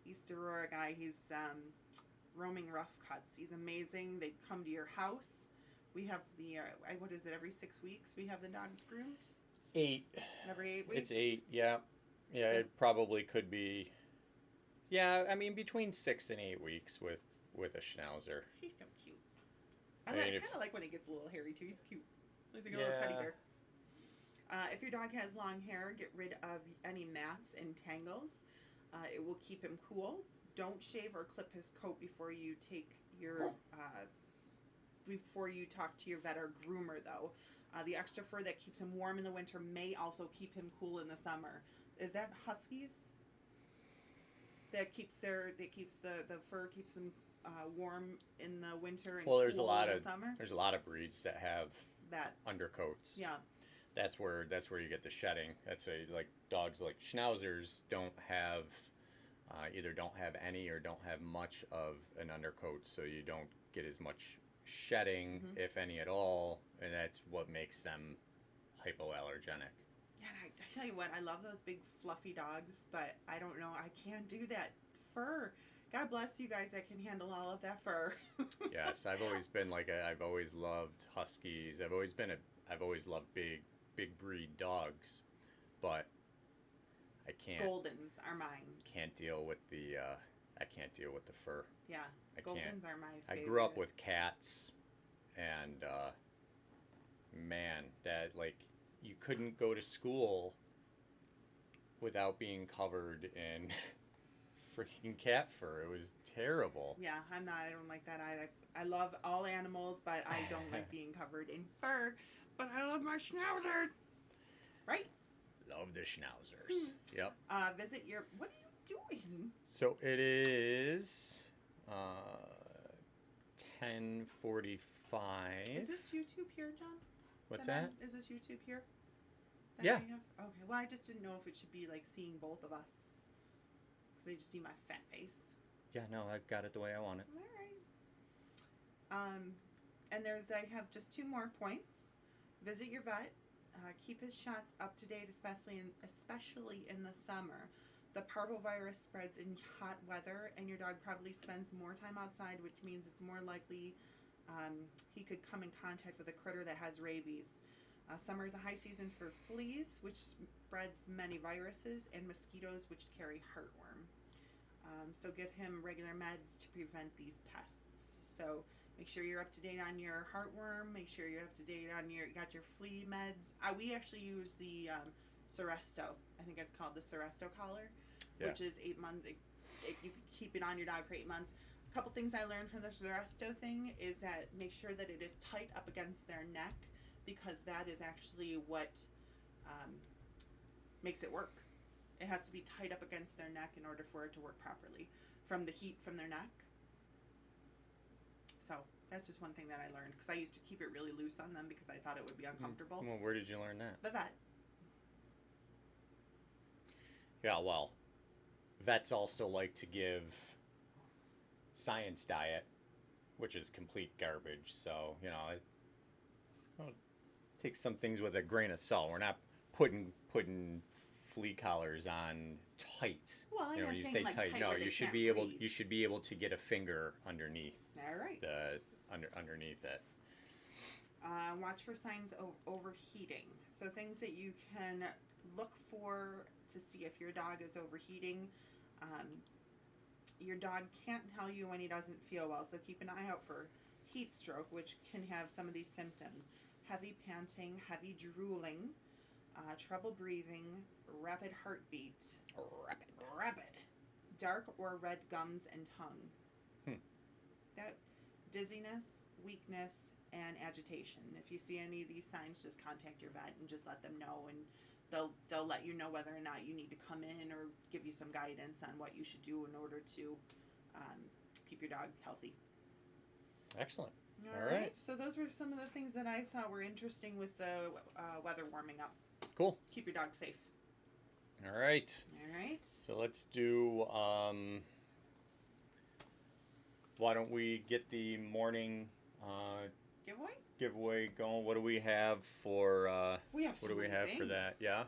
East Aurora guy. He's roaming rough cuts. He's amazing. They come to your house. We have what is it, every 6 weeks we have the dogs groomed? 8. Every 8 weeks? It's 8, yeah. Yeah, so, it probably could be, I mean, between 6 and 8 weeks with a Schnauzer. He's so cute. I kind of like when he gets a little hairy too. He's cute. Looks like a little teddy bear. If your dog has long hair, get rid of any mats and tangles. It will keep him cool. Don't shave or clip his coat before you talk to your vet or groomer, though. The extra fur that keeps him warm in the winter may also keep him cool in the summer. Is that Huskies? That keeps the fur keeps them warm in the winter and cool in the summer? There's a lot of breeds that have that undercoats. Yeah. That's where you get the shedding. That's like dogs like Schnauzers either don't have any or don't have much of an undercoat, so you don't get as much shedding, if any at all, and that's what makes them hypoallergenic. Yeah, and I tell you what, I love those big fluffy dogs, but I don't know, I can't do that fur. God bless you guys that can handle all of that fur. Yes, I've always been I've always loved Huskies. I've always loved big breed dogs, but I can't. Goldens are mine. Can't deal with the fur. Yeah, Goldens are my favorite. I grew up with cats, and man, that you couldn't go to school without being covered in freaking cat fur. It was terrible. Yeah, I don't like that either. I love all animals, but I don't like being covered in fur. But I love my Schnauzers. Right? Love the Schnauzers. Yep. Visit your... What are you doing? So it is 10:45. Is this YouTube here, John? What's that? Is this YouTube here? Yeah. Okay. Well, I just didn't know if it should be seeing both of us. Because they just see my fat face. Yeah, no, I got it the way I want it. All right. And I have just 2 more points. Visit your vet. Keep his shots up to date, especially in the summer. The parvovirus spreads in hot weather, and your dog probably spends more time outside, which means it's more likely he could come in contact with a critter that has rabies. Summer is a high season for fleas, which spreads many viruses, and mosquitoes, which carry heartworm. So get him regular meds to prevent these pests. So make sure you're up to date on your heartworm. Make sure you're up to date on you got your flea meds. We actually use the Seresto. I think it's called the Seresto collar, which is 8 months. You can keep it on your dog for 8 months. A couple things I learned from the Seresto thing is that make sure that it is tight up against their neck, because that is actually what makes it work. It has to be tight up against their neck in order for it to work properly from the heat from their neck. So that's just one thing that I learned, because I used to keep it really loose on them because I thought it would be uncomfortable. Well, where did you learn that? The vet. Yeah, well, vets also like to give science diet, which is complete garbage. So, take some things with a grain of salt. We're not putting flea collars on tight. Well, I'm not you saying say like tight. tight No, where they you should can't be able breathe. you should be able to get a finger underneath All right. underneath it. Watch for signs of overheating. So things that you can look for to see if your dog is overheating. Your dog can't tell you when he doesn't feel well, so keep an eye out for heat stroke, which can have some of these symptoms: heavy panting, heavy drooling, trouble breathing, rapid heartbeat, rapid, dark or red gums and tongue. That dizziness, weakness, and agitation. If you see any of these signs, just contact your vet and just let them know, and they'll let you know whether or not you need to come in or give you some guidance on what you should do in order to keep your dog healthy. Excellent. All right. So those were some of the things that I thought were interesting with the weather warming up. Cool. Keep your dog safe. All right. All right. So let's do. Why don't we get the morning giveaway going? What do we have for? We have. What do we have for that? Yeah.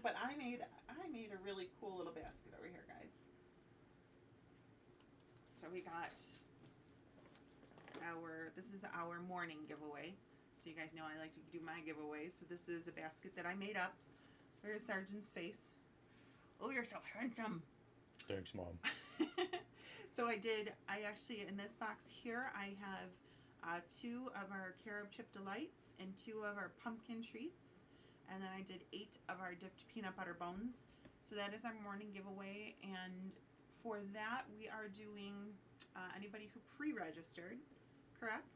But I made a really cool little basket over here, guys. So we got this is our morning giveaway. So you guys know I like to do my giveaways. So this is a basket that I made up. There's Sergeant's face. Oh, you're so handsome. Thanks, Mom. So I actually, in this box here, I have 2 of our carob chip delights and 2 of our pumpkin treats. And then I did 8 of our dipped peanut butter bones. So that is our morning giveaway. And for that, we are doing anybody who pre-registered, correct?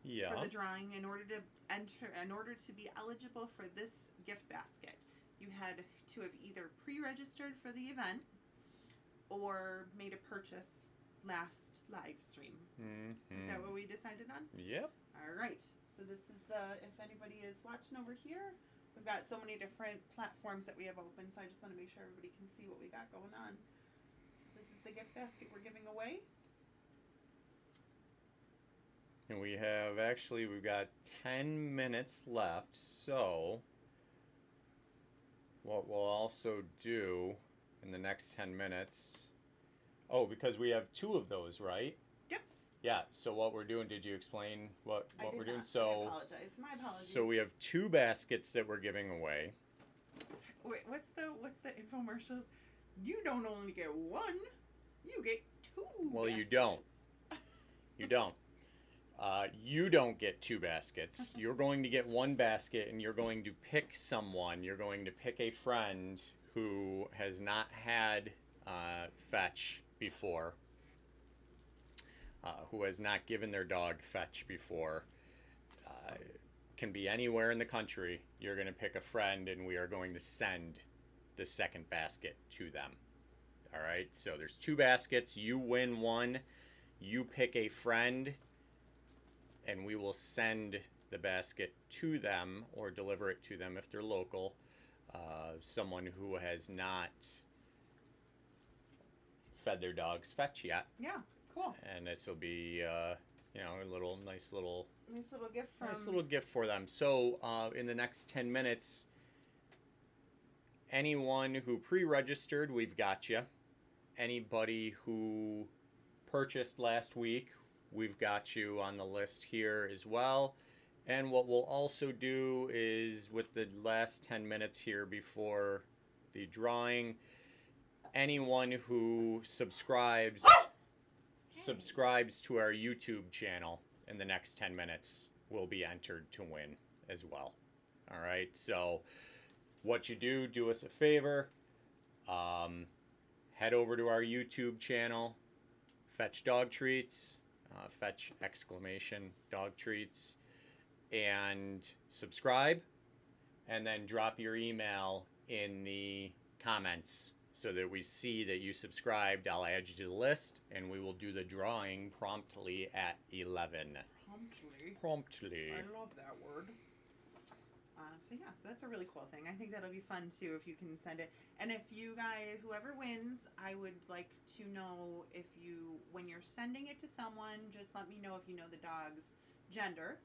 Yeah. For the drawing, in order to be eligible for this gift basket, you had to have either pre-registered for the event or made a purchase last live stream. Is that what we decided on? Yep. All right. So this is if anybody is watching over here, we've got so many different platforms that we have open, so I just want to make sure everybody can see what we got going on. So this is the gift basket we're giving away. And we've got 10 minutes left, so what we'll also do in the next 10 minutes, because we have 2 of those, right? Yep. Yeah, so what we're doing, did you explain what we're doing? Not. So, I apologize. My apologies. So we have 2 baskets that we're giving away. Wait, what's the infomercials? You don't only get 1, you get 2 Well, baskets. you don't. You don't. You don't get 2 baskets. You're going to get 1 basket, and you're going to pick someone. You're going to pick a friend who has not had fetch before, who has not given their dog fetch before. Can be anywhere in the country. You're going to pick a friend, and we are going to send the second basket to them. All right? So there's 2 baskets. You win 1. You pick a friend, and we will send the basket to them or deliver it to them if they're local. Someone who has not fed their dog's fetch yet. Yeah, cool. And this will be, a nice little gift for them. So in the next 10 minutes, anyone who pre-registered, we've got you. Anybody who purchased last week, we've got you on the list here as well. And what we'll also do is, with the last 10 minutes here before the drawing, anyone who subscribes to our YouTube channel in the next 10 minutes will be entered to win as well. All right, so what you do us a favor, head over to our YouTube channel, Fetch Dog Treats, Fetch exclamation dog treats, and subscribe, and then drop your email in the comments so that we see that you subscribed. I'll add you to the list, and we will do the drawing promptly at 11. Promptly. I love that word. So yeah, so that's a really cool thing. I think that'll be fun too if you can send it. And if you guys, whoever wins, I would like to know if you, when you're sending it to someone, just let me know if you know the dog's gender.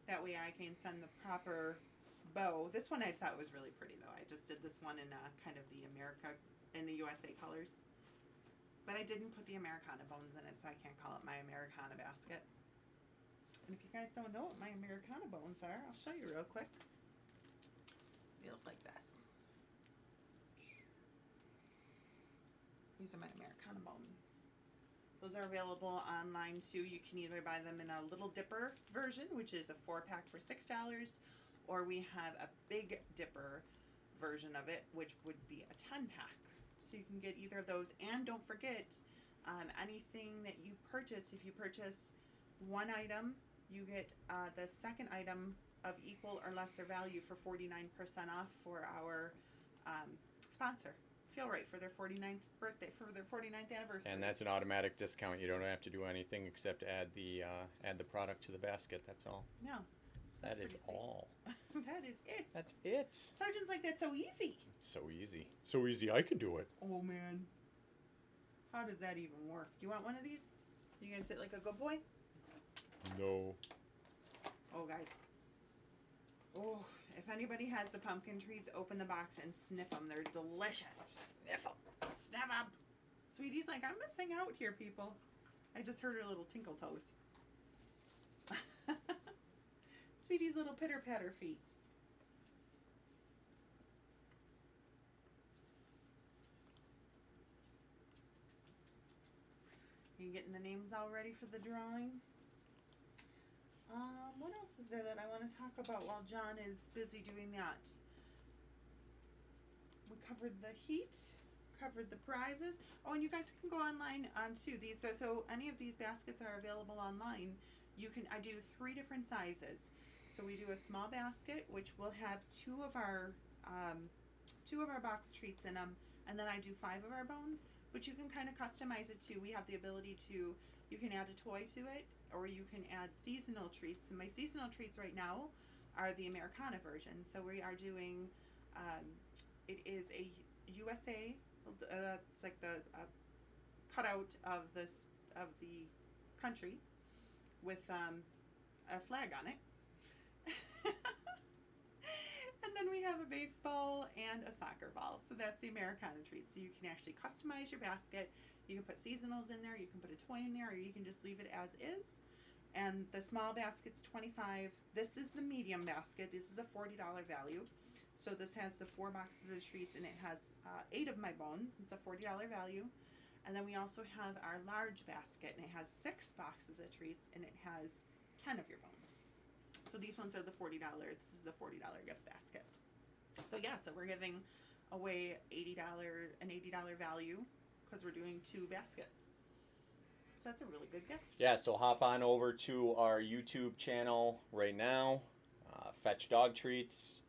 That way I can send the proper bow. This one I thought was really pretty though. I just did this one in kind of the USA colors. But I didn't put the Americana bones in it, so I can't call it my Americana basket. And if you guys don't know what my Americana bones are, I'll show you real quick. They look like this. These are my Americana bones. Those are available online too. You can either buy them in a Little Dipper version, which is a 4-pack for $6, or we have a Big Dipper version of it, which would be a 10-pack. So you can get either of those. And don't forget, anything that you purchase, if you purchase one item, you get the second item of equal or lesser value for 49% off for our sponsor, Feel Right, for their 49th birthday, for their 49th anniversary. And that's an automatic discount. You don't have to do anything except add the product to the basket. That's all. No. That is all. That is it. That's it. Sergeant's like, that's so easy. So easy. So easy I could do it. Oh man. How does that even work? Do you want one of these? You gonna sit like a good boy? No. Oh guys. Oh, if anybody has the pumpkin treats, open the box and sniff them. They're delicious. Sniff them. Sniff them. Sweetie's like, I'm missing out here, people. I just heard her little tinkle toes. Sweetie's little pitter-patter feet. You getting the names all ready for the drawing? What else is there that I want to talk about while John is busy doing that? We covered the heat, covered the prizes. Oh, and you guys can go online too. These are, so any of these baskets are available online. You can, I do 3 different sizes. So we do a small basket, which will have two of our box treats in them, and then I do 5 of our bones, but you can kind of customize it too. We have the ability to, you can add a toy to it, or you can add seasonal treats. And my seasonal treats right now are the Americana version. So we are doing, it is a USA, it's like the cutout of the country with a flag on it. And then we have a baseball and a soccer ball. So that's the Americana treat. So you can actually customize your basket. You can put seasonals in there, you can put a toy in there, or you can just leave it as is. And the small basket's $25. This is the medium basket. This is a $40 value. So this has the 4 boxes of treats, and it has 8 of my bones. It's a $40 value. And then we also have our large basket, and it has 6 boxes of treats, and it has 10 of your bones. So these ones are the $40. This is the $40 gift basket. So yeah, so we're giving away an $80 value because we're doing 2 baskets. So that's a really good gift. Yeah, so hop on over to our YouTube channel right now, Fetch Dog Treats,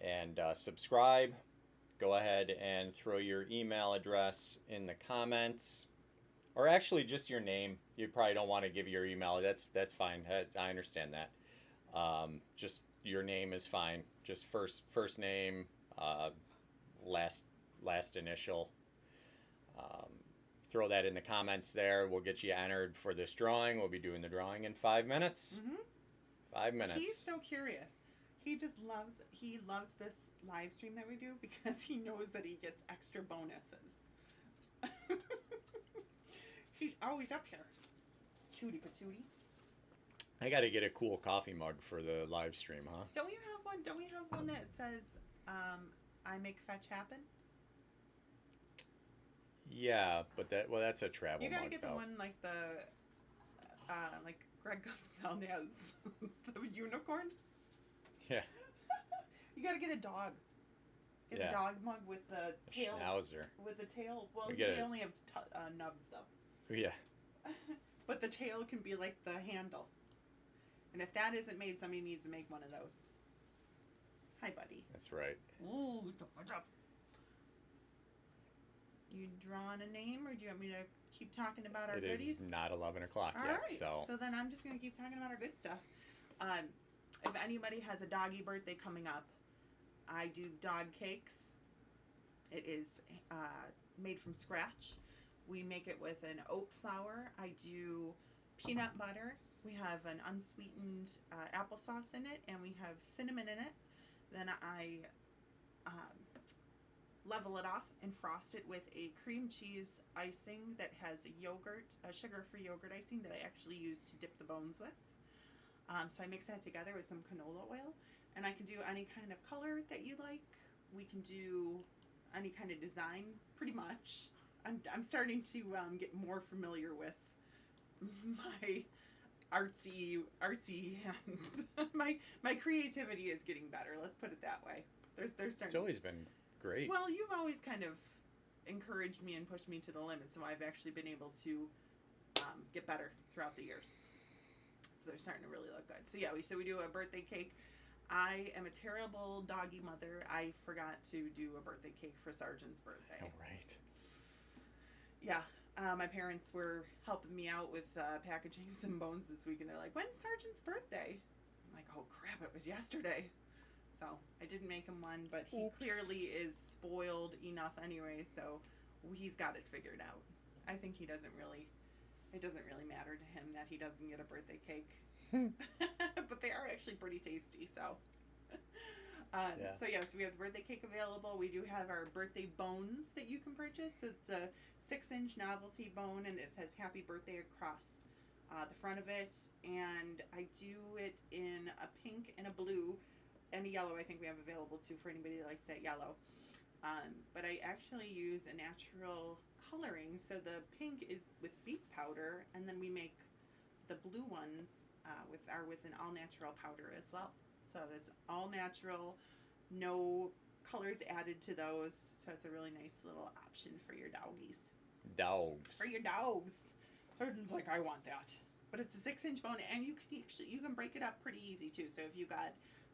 and subscribe. Go ahead and throw your email address in the comments. Or actually just your name. You probably don't want to give your email. That's fine. I understand that. Just your name is fine. Just first name, last initial. Throw that in the comments there. We'll get you entered for this drawing. We'll be doing the drawing in 5 minutes. 5 minutes. He's so curious. He loves this live stream that we do because he knows that he gets extra bonuses. He's always up here. Cutie patootie. I got to get a cool coffee mug for the live stream, huh? Don't you have one? Don't we have one that says, "I make fetch happen"? Yeah, but that's a travel You gotta mug, get the though. one like like Greg Gupsell has the unicorn. Yeah. You gotta get a dog. Get Yeah. a dog mug with the tail. Schnauzer. With the tail. Well, We they get a- only have nubs though. Yeah. But the tail can be like the handle. And if that isn't made, somebody needs to make one of those. Hi, buddy. That's right. Ooh, what's up? You drawing a name, or do you want me to keep talking about our goodies? It is not 11 o'clock All yet, right. So then I'm just going to keep talking about our good stuff. If anybody has a doggy birthday coming up, I do dog cakes. It is made from scratch. We make it with an oat flour. I do peanut butter. We have an unsweetened applesauce in it, and we have cinnamon in it. Then I level it off and frost it with a cream cheese icing that has a sugar-free yogurt icing that I actually use to dip the bones with. So I mix that together with some canola oil, and I can do any kind of color that you like. We can do any kind of design, pretty much. I'm starting to get more familiar with my artsy hands. my creativity is getting better. Let's put it that way. There's starting. It's always been great. Well, you've always kind of encouraged me and pushed me to the limit, so I've actually been able to get better throughout the years. So they're starting to really look good. So yeah, we do a birthday cake. I am a terrible doggy mother. I forgot to do a birthday cake for Sergeant's birthday. All right. Yeah. My parents were helping me out with packaging some bones this week, and they're like, "When's Sergeant's birthday?" I'm like, "Oh crap, it was yesterday." So I didn't make him one, but he clearly is spoiled enough anyway, so he's got it figured out. I think it doesn't really matter to him that he doesn't get a birthday cake. But they are actually pretty tasty, so. Yeah. So we have the birthday cake available. We do have our birthday bones that you can purchase. So it's a 6-inch novelty bone, and it says "Happy Birthday" across the front of it. And I do it in a pink and a blue, and a yellow. I think we have available too for anybody that likes that yellow. But I actually use a natural coloring. So the pink is with beet powder, and then we make the blue ones with an all natural powder as well. So it's all natural, no colors added to those. So it's a really nice little option for your doggies. Dogs. For your dogs. Surgeon's like, I want that. But it's a 6-inch bone, and you can break it up pretty easy too. So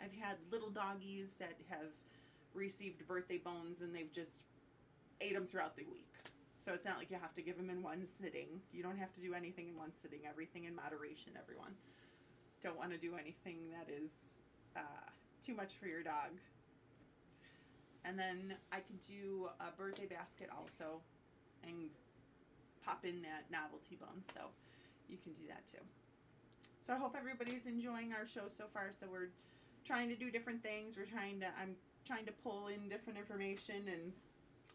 I've had little doggies that have received birthday bones, and they've just ate them throughout the week. So it's not like you have to give them in one sitting. You don't have to do anything in one sitting. Everything in moderation, everyone. Don't want to do anything that is too much for your dog. And then I could do a birthday basket also and pop in that novelty bone. So you can do that too. So I hope everybody's enjoying our show so far. So we're trying to do different things. I'm trying to pull in different information and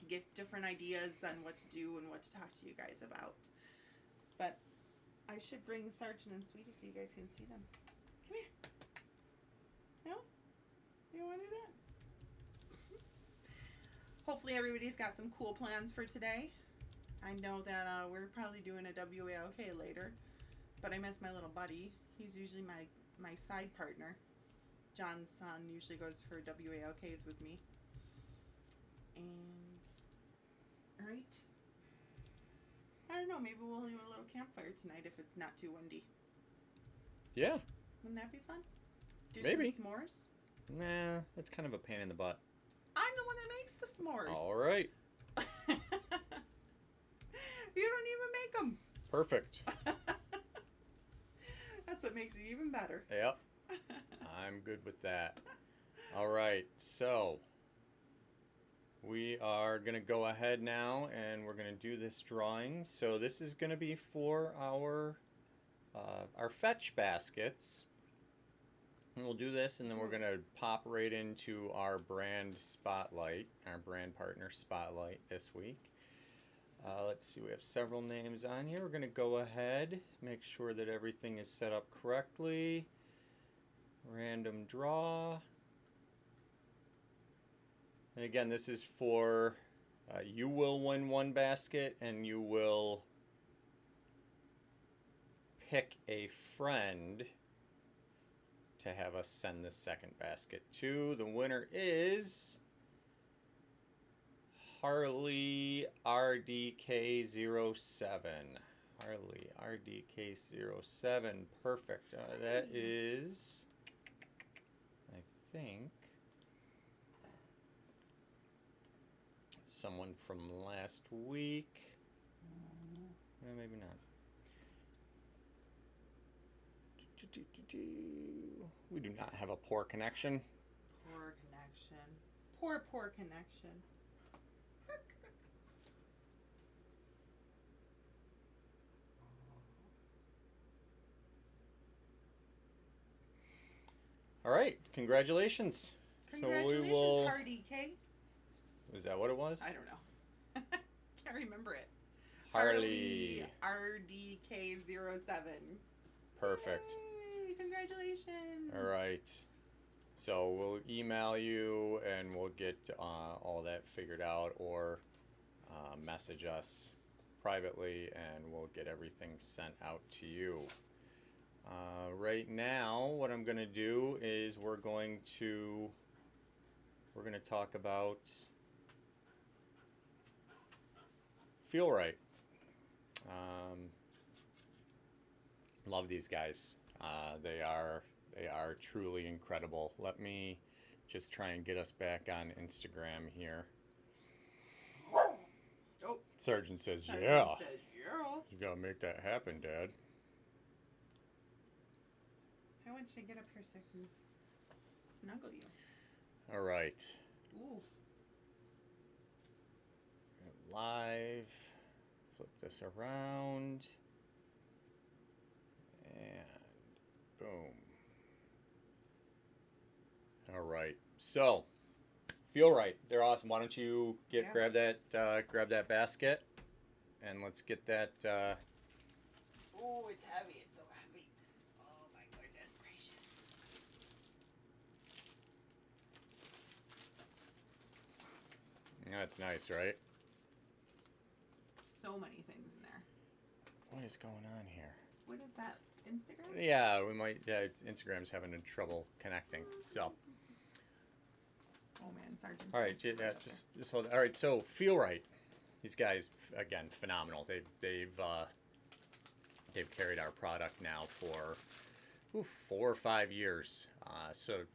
give different ideas on what to do and what to talk to you guys about. But I should bring Sergeant and Sweetie so you guys can see them. Come here. No? You don't want to do that? Hopefully everybody's got some cool plans for today. I know that we're probably doing a WALK later, but I miss my little buddy. He's usually my side partner. John's son usually goes for WALKs with me. And, alright. I don't know, maybe we'll do a little campfire tonight if it's not too windy. Yeah. Wouldn't that be fun? Do Maybe. some s'mores? Nah, that's kind of a pain in the butt. I'm the one that makes the s'mores. All right. You don't even make them. Perfect. That's what makes it even better. Yep. I'm good with that. All right. So we are going to go ahead now and we're going to do this drawing. So this is going to be for our fetch baskets. And we'll do this and then we're going to pop right into our brand spotlight, our brand partner spotlight this week. Let's see, we have several names on here. We're going to go ahead, make sure that everything is set up correctly. Random draw. And again, this is for you will win one basket, and you will pick a friend to have us send the second basket to. The winner is Harley RDK07. Harley RDK07. Perfect. That is, I think, someone from last week. Maybe not. We do not have a poor connection. Poor connection. Poor connection. All right, congratulations. Congratulations, So we will... Hardy K. Was that what it was? I don't know. Can't remember it. Harley RDK07. Perfect. Yay, congratulations. All right. So we'll email you and we'll get all that figured out, or message us privately and we'll get everything sent out to you. Right now, what I'm going to do is we're going to talk about Feel Right. Love these guys. They are truly incredible. Let me just try and get us back on Instagram here. Oh, Sergeant says, Sergeant yeah. says, yeah. You gotta make that happen, Dad. I want you to get up here so I can snuggle you. All right. Ooh. Live. Flip this around. And boom. All right. So, Feel Right. They're awesome. Why don't you grab that basket, and let's get that. Oh, it's heavy. It's so heavy. Oh my goodness gracious. That's nice, right? So many things in there. What is going on here? What is that? Instagram? Yeah, we might. Instagram's having trouble connecting. So. Oh man, Sergeant. All right, just hold. All right, so Feel Right. These guys, again, phenomenal. They've carried our product now for 4 or 5 years. So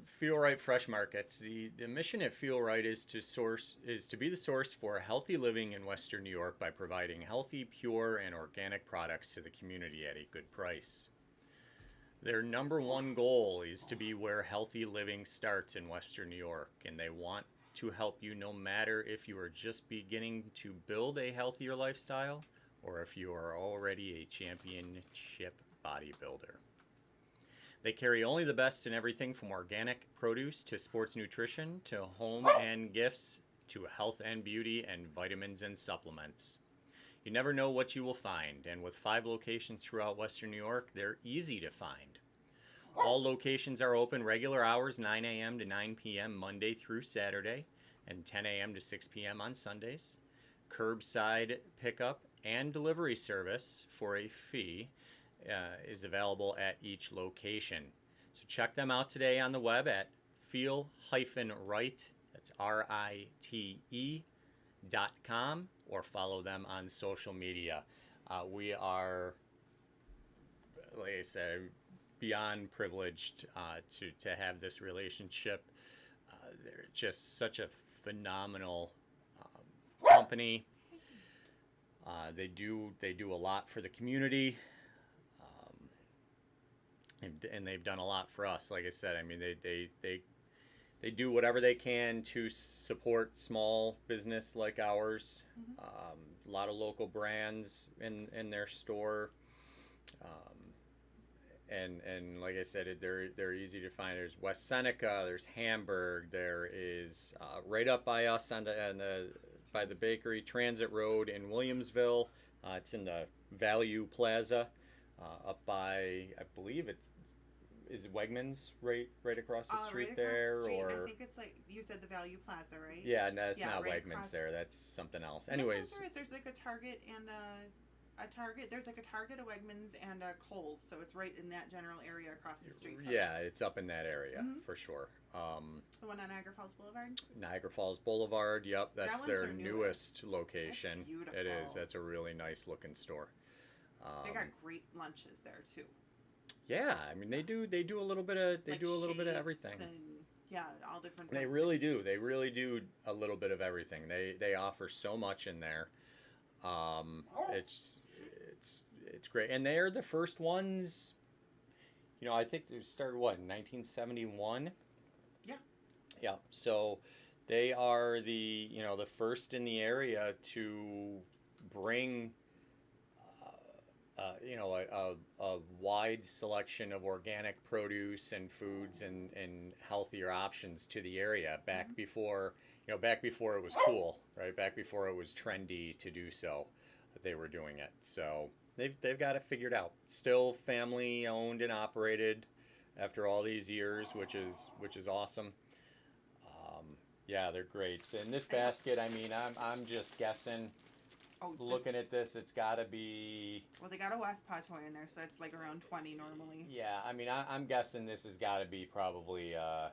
Feel Right Fresh Markets. The mission at Feel Right is to be the source for healthy living in Western New York by providing healthy, pure, and organic products to the community at a good price. Their number one goal is to be where healthy living starts in Western New York, and they want to help you no matter if you are just beginning to build a healthier lifestyle or if you are already a championship bodybuilder. They carry only the best in everything from organic produce to sports nutrition to home and gifts to health and beauty and vitamins and supplements. You never know what you will find, and with 5 locations throughout Western New York, they're easy to find. All locations are open regular hours, 9 a.m. to 9 p.m. Monday through Saturday, and 10 a.m. to 6 p.m. on Sundays. Curbside pickup and delivery service for a fee is available at each location. So check them out today on the web at feel-right, that's RITE.com, or follow them on social media. We are, like I said, beyond privileged to have this relationship. They're just such a phenomenal company. They do a lot for the community, and they've done a lot for us. Like I said, I mean, they do whatever they can to support small business like ours. A lot of local brands in their store. And like I said, they're easy to find. There's West Seneca, there's Hamburg, there is right up by us on the by the bakery, Transit Road in Williamsville. It's in the Value Plaza, up by, I believe is Wegmans right across the street right across there, the street. or I think it's like you said, the Value Plaza, right? yeah, no, it's not right Wegmans across. there. That's something else. No, Anyways, there's like a Target and a Target. There's like a Target, a Wegmans, and a Kohl's. So it's right in that general area across the street from yeah, it. it's up in that area for sure. The one on Niagara Falls Boulevard. Niagara Falls Boulevard. Yep, that's That one's their their newest newest. location. That's beautiful. It is. That's a really nice looking store. They got great lunches there too. Yeah, I mean they do a little bit of Like do a little bit of shakes everything. And, yeah, all different. They kinds of really do. They really do a little bit of everything. They offer so much in there. It's great, and they're the first ones. You know, I think they started what in 1971. Yeah. Yeah. So they are the first in the area to bring a wide selection of organic produce and foods and healthier options to the area back before it was cool, right? Back before it was trendy to do so, they were doing it. So they've got it figured out. Still family owned and operated after all these years, which is awesome. Yeah, they're great. In this basket, I mean, I'm just guessing. Looking at this, it's got to be. Well, they got a West Pot toy in there, so it's like around 20 normally. Yeah, I mean, I'm guessing this has got to be probably at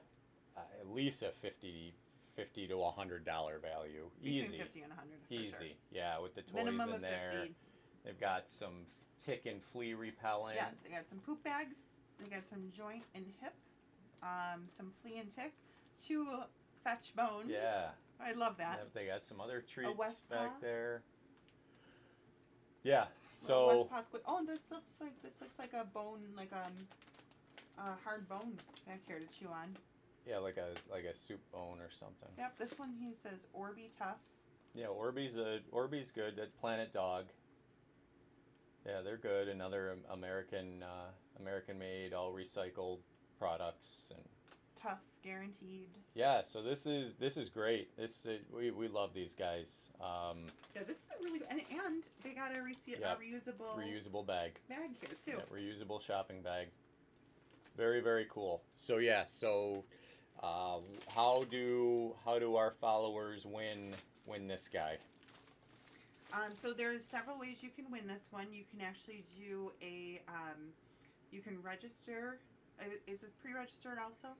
least a $50 to $100 value. Between Easy. 50 and 100 for Easy. sure. Yeah, with the toys Minimum in of there. 50. They've got some tick and flea repellent. Yeah, they got some poop bags. They got some joint and hip. Some flea and tick. 2 fetch bones. Yeah. I love that. Yep, they got some other treats West back Paw. there. Yeah. West So. Paw squid. Oh, and this looks like a bone, like a hard bone back here to chew on. Yeah, like a soup bone or something. Yep, this one he says Orby Tough. Yeah, Orby's good. That Planet Dog. Yeah, they're good. Another American made, all recycled products and Tough, guaranteed. yeah. So this is great. We love these guys. Yeah, this is a really good, and they got a reusable bag. Bag here too. Yeah, reusable shopping bag. Very, very cool. So yeah. So how do our followers win this guy? So there's several ways you can win this one. You can actually do you can register. Is it pre-registered also?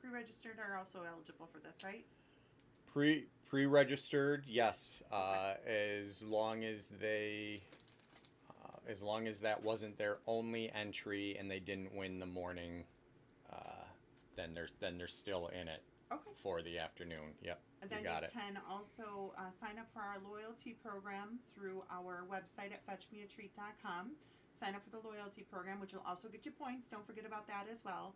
Pre-registered are also eligible for this, right? Pre-registered, yes. Okay. As long as that wasn't their only entry and they didn't win the morning, then they're still in it. Okay. For the afternoon. Yep. And then you got it. can also sign up for our loyalty program through our website at fetchmeatreat.com. Sign up for the loyalty program, which will also get you points. Don't forget about that as well.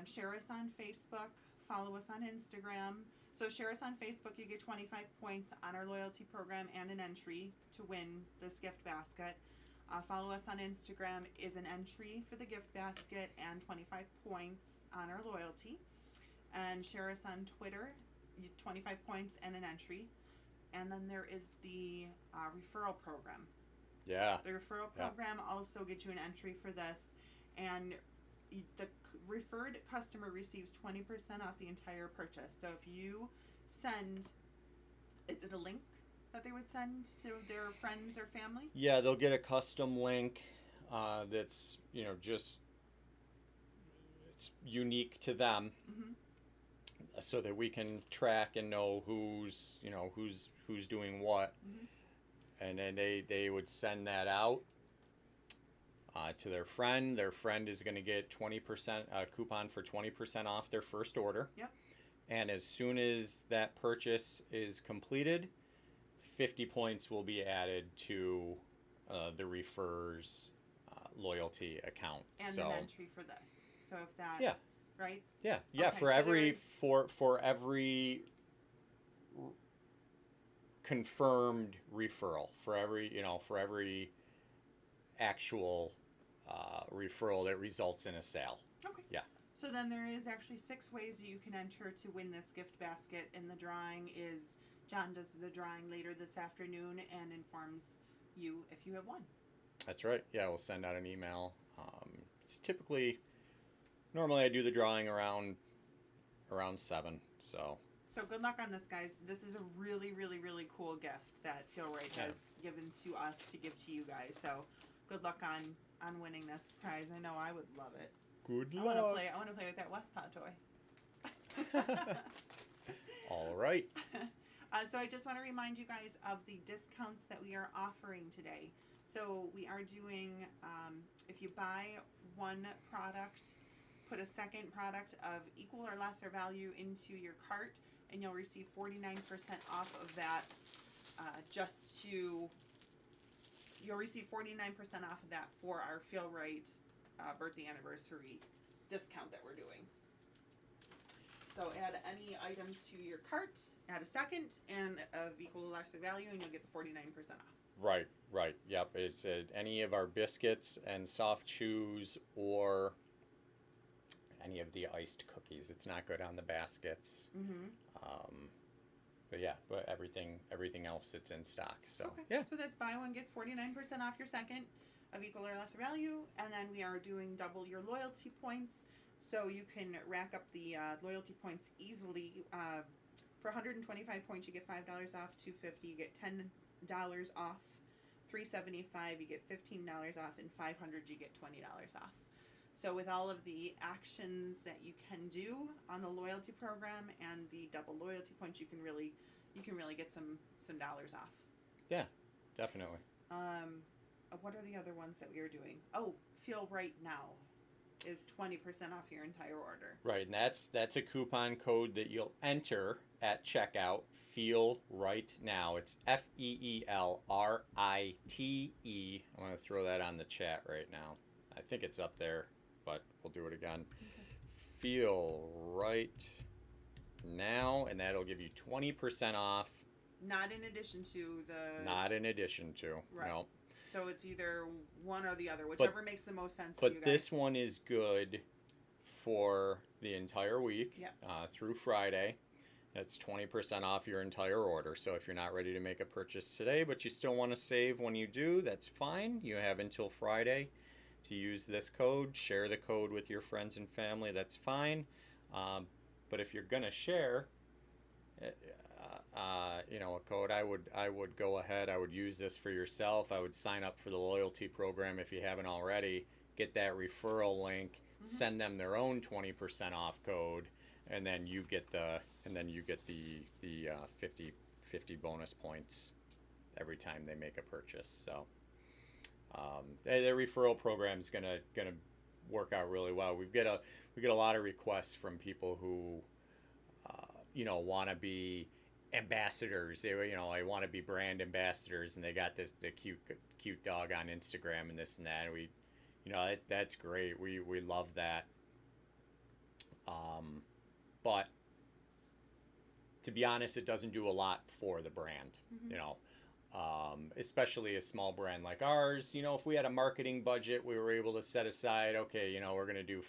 Share us on Facebook. Follow us on Instagram. So share us on Facebook. You get 25 points on our loyalty program and an entry to win this gift basket. Follow us on Instagram is an entry for the gift basket and 25 points on our loyalty. And share us on Twitter, 25 points and an entry. And then there is the referral program. Yeah. The referral program also gets you an entry for this. And the referred customer receives 20% off the entire purchase. So if you send, is it a link that they would send to their friends or family? Yeah, they'll get a custom link that's, just it's unique to them. Mm-hmm. So that we can track and know who's doing what. Mm-hmm. And then they would send that out to their friend. Their friend is going to get 20% coupon for 20% off their first order. Yep. And as soon as that purchase is completed, 50 points will be added to the refer's loyalty account. And an entry for this. So if that. Yeah. Right? Yeah. Okay, For every confirmed referral, for every actual referral that results in a sale. Okay. Yeah. So then there is actually 6 ways you can enter to win this gift basket, and the drawing is, John does the drawing later this afternoon and informs you if you have won. That's right. Yeah, we'll send out an email. It's typically, normally I do the drawing around 7. So good luck on this, guys. This is a really, really, really cool gift that Feel Right has given to us to give to you guys. So good luck on winning this prize. I know I would love it. Good I luck. want to play with that Westpaw toy. All right. So I just want to remind you guys of the discounts that we are offering today. So we are doing, if you buy one product, put a second product of equal or lesser value into your cart, and you'll receive 49% off of that. You'll receive 49% off of that for our Feel Right birthday anniversary discount that we're doing. So add any item to your cart, add a second, and of equal or lesser value, and you'll get the 49% off. Right. Yep. It's any of our biscuits and soft chews or any of the iced cookies. It's not good on the baskets. Mm-hmm. But everything else it's in stock. So okay. yeah. So that's buy one get 49% off your second of equal or lesser value, and then we are doing double your loyalty points, so you can rack up the loyalty points easily. For 125 points, you get $5 off. 250, you get $10 off. 375, you get $15 off, and 500, you get $20 off. So with all of the actions that you can do on the loyalty program and the double loyalty points, you can really get some dollars off. Yeah, definitely. What are the other ones that we are doing? Oh, Feel Right Now is 20% off your entire order. Right, and that's a coupon code that you'll enter at checkout. Feel Right Now. It's FEELRITE. I'm going to throw that on the chat right now. I think it's up there, but we'll do it again. Okay. Feel Right Now, and that'll give you 20% off. Not in addition to the... Not in addition to, right. No. So it's either one or the other, whichever makes the most sense to you guys. But this one is good for the entire week, through Friday. That's 20% off your entire order. So if you're not ready to make a purchase today, but you still want to save when you do, that's fine. You have until Friday to use this code. Share the code with your friends and family. That's fine. But if you're gonna share, a code, I would go ahead. I would use this for yourself. I would sign up for the loyalty program if you haven't already. Get that referral link. Mm-hmm. Send them their own 20% off code, and then you get the 50 bonus points every time they make a purchase. So their referral program is gonna work out really well. We get a lot of requests from people who want to be ambassadors. They I want to be brand ambassadors, and they got the cute dog on Instagram and this and that. And we that's great. We love that. But to be honest, it doesn't do a lot for the brand. Mm-hmm. Especially a small brand like ours. If we had a marketing budget, we were able to set aside, okay, we're going to do,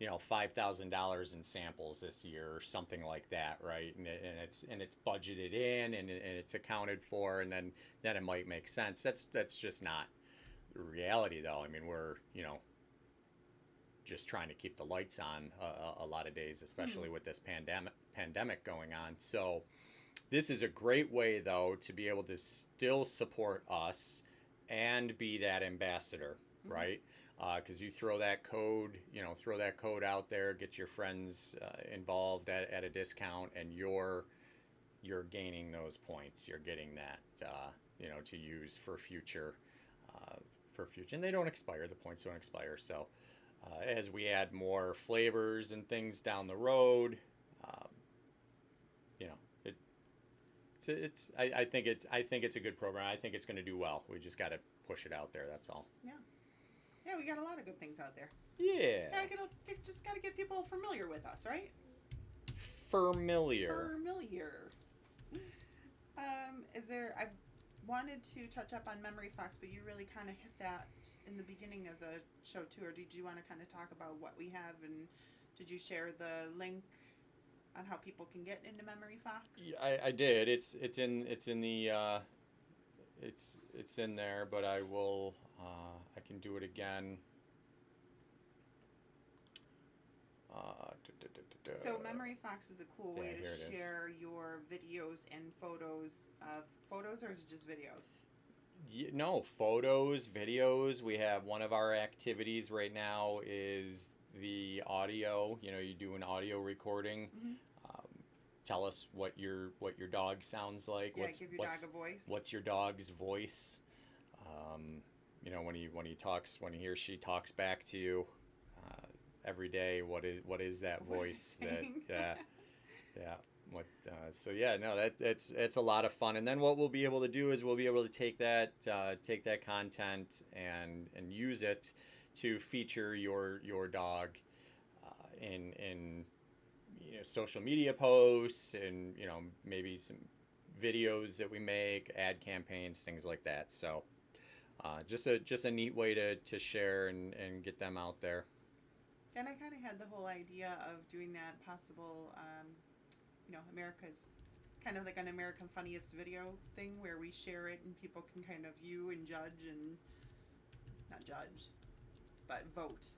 $5,000 in samples this year or something like that, right? And it's budgeted in and it's accounted for, and then it might make sense. That's just not the reality, though. I mean, we're just trying to keep the lights on a lot of days, especially with this pandemic going on. So this is a great way, though, to be able to still support us and be that ambassador, right? Because you throw that code out there, get your friends involved at a discount, and you're gaining those points. You're getting that, to use for future, and they don't expire. The points don't expire. So as we add more flavors and things down the road, I think it's a good program. I think it's going to do well. We just got to push it out there. That's all. Yeah, we got a lot of good things out there. Yeah. Just got to get people familiar with us, right? Familiar. I wanted to touch up on Memory Fox, but you really kind of hit that in the beginning of the show too, or did you want to kind of talk about what we have and Did you share the link on how people can get into Memory Fox? Yeah, I did. It's in the it's in there, but I will I can do it again. So Memory Fox is a cool way here it to is. share your videos and photos of photos, or is it just videos? No, photos, videos. We have one of our activities right now is the audio. You know, you do an audio recording. Mm-hmm. Um, Tell us what your dog sounds like. Yeah, give your dog a voice. What's your dog's voice? You know, when he talks, when he or she talks back to you every day, what is that voice that yeah. What so yeah, no, it's a lot of fun. And then what we'll be able to do is we'll be able to take that content and use it to feature your dog in you know, social media posts, and you know, maybe some videos that we make, ad campaigns, things like that. So just a neat way to share and get them out there. And I kind of had the whole idea of doing that possible, you know, America's kind of like an American Funniest Video thing where we share it and people can kind of view and judge and not judge, but vote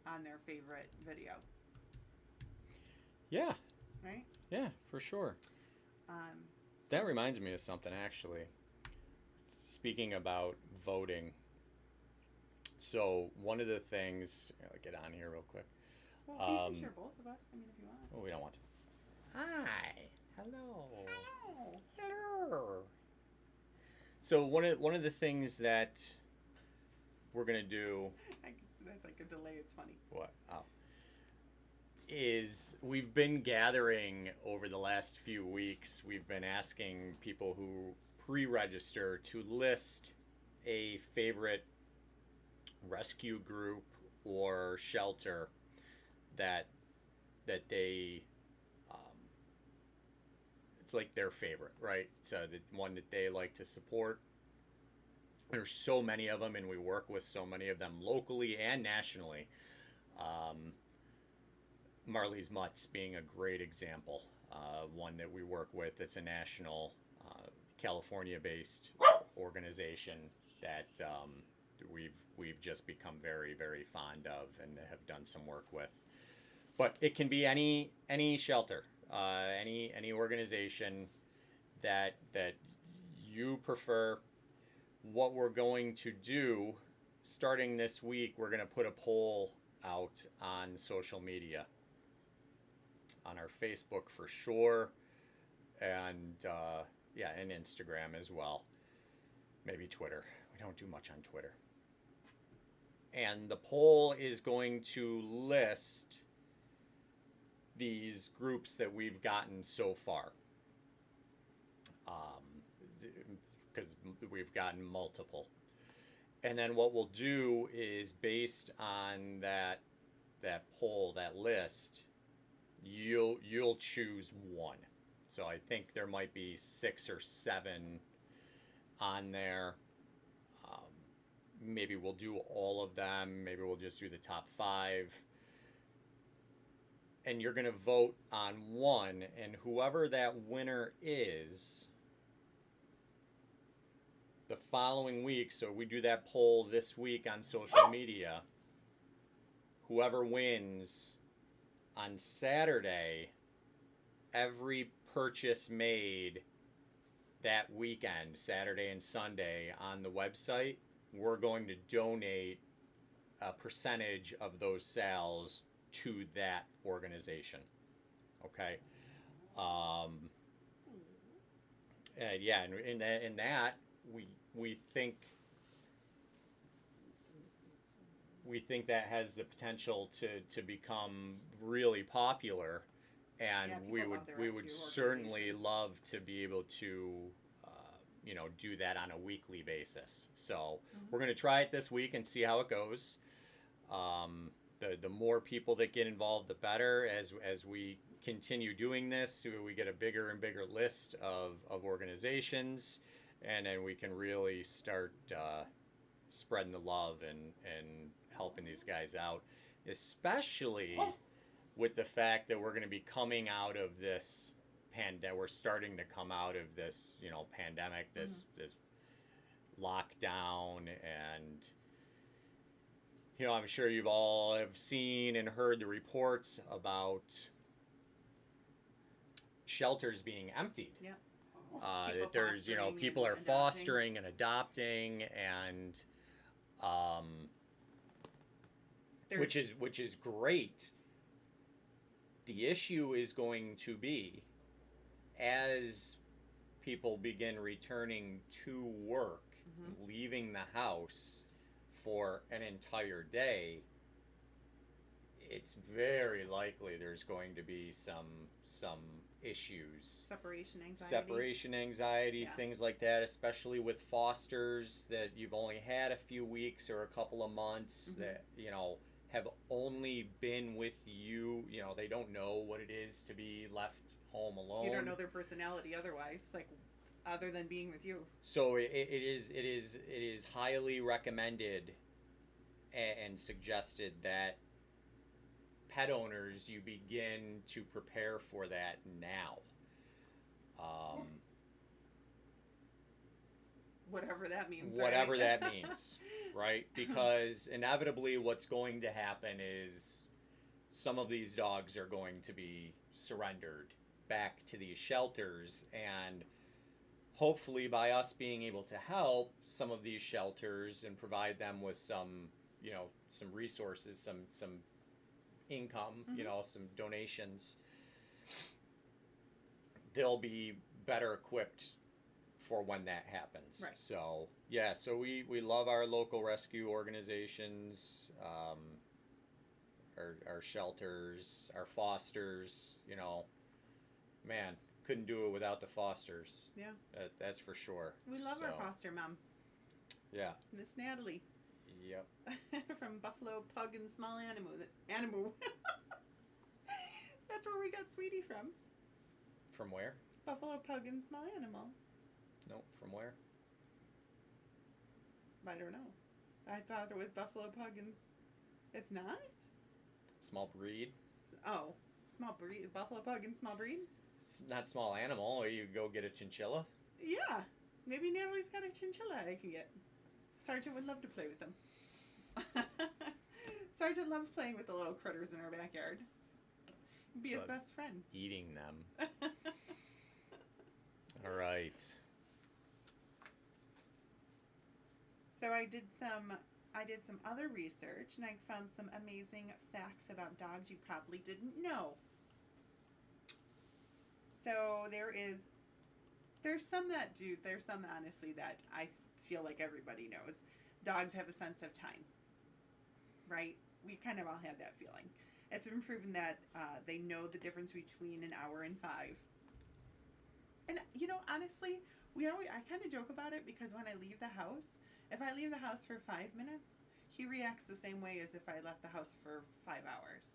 on their favorite video. Yeah. Right? Yeah, for sure. That reminds me of something, actually. Speaking about voting. So one of the things, I'll get on here real quick. Well, you can share both of us. I mean, if you want. Oh, we don't want to. Hi. Hello. Hello. Hello. So one of the things that we're gonna do. That's like a delay. It's funny. What? Oh. Is we've been gathering over the last few weeks. We've been asking people who pre-register to list a favorite rescue group or shelter that they it's like their favorite, right? So the one that they like to support. There's so many of them, and we work with so many of them locally and nationally. Marley's Mutts being a great example, one that we work with. It's a national, California-based organization that we've just become very, very fond of and have done some work with. But it can be any shelter, any organization that you prefer. What we're going to do, starting this week, we're going to put a poll out on social media, on our Facebook for sure, and and Instagram as well. Maybe Twitter. We don't do much on Twitter. And the poll is going to list these groups that we've gotten so far, because we've gotten multiple. And then what we'll do is, based on that poll, that list, you'll choose one. So I think there might be 6 or 7 on there. Maybe we'll do all of them. Maybe we'll just do the top 5. And you're going to vote on one, and whoever that winner is, the following week, so we do that poll this week on social media, whoever wins on Saturday, every purchase made that weekend, Saturday and Sunday, on the website, we're going to donate a percentage of those sales to that organization. Okay. And yeah, and in that we think that has the potential to become really popular, and Yeah, we would certainly love to be able to do that on a weekly basis. So we're going to try it this week and see how it goes. The more people that get involved, the better. As we continue doing this, we get a bigger and bigger list of organizations, and then we can really start spreading the love and helping these guys out, especially with the fact that we're going to be coming out of this pandemic, we're starting to come out of this, pandemic, this lockdown, and I'm sure you've all have seen and heard the reports about shelters being emptied. Yeah. That there's, people are fostering and adopting, and which is great. The issue is going to be, as people begin returning to work, leaving the house for an entire day, it's very likely there's going to be some issues. Separation anxiety, Yeah. things like that, especially with fosters that you've only had a few weeks or a couple of months that, have only been with you. They don't know what it is to be left home alone. You don't know their personality otherwise, like other than being with you. So it is highly recommended and suggested that pet owners, you begin to prepare for that now. Whatever that means. Whatever right? that means, right? Because inevitably what's going to happen is some of these dogs are going to be surrendered back to these shelters, and hopefully by us being able to help some of these shelters and provide them with some resources, some income, some donations, they'll be better equipped for when that happens. Right. So we love our local rescue organizations, our shelters, our fosters. Man, couldn't do it without the fosters. Yeah. That's for sure. We love our foster mom. Yeah. Miss Natalie. Yep. From Buffalo Pug and Small Animal. That's where we got Sweetie from. From where? Buffalo Pug and Small Animal. No, from where? I don't know. I thought it was Buffalo Pug and... It's not? Small breed? Oh, small breed. Buffalo Pug and small breed? It's not small animal. Or you go get a chinchilla? Yeah. Maybe Natalie's got a chinchilla I can get. Sergeant would love to play with them. Sergeant loves playing with the little critters in our backyard. Be his best friend. Eating them. All right. So I did some other research, and I found some amazing facts about dogs you probably didn't know. So there's some honestly that I feel like everybody knows. Dogs have a sense of time, right? We kind of all had that feeling. It's been proven that they know the difference between an hour and 5. And honestly, I kind of joke about it because when I leave the house, if I leave the house for 5 minutes, he reacts the same way as if I left the house for 5 hours.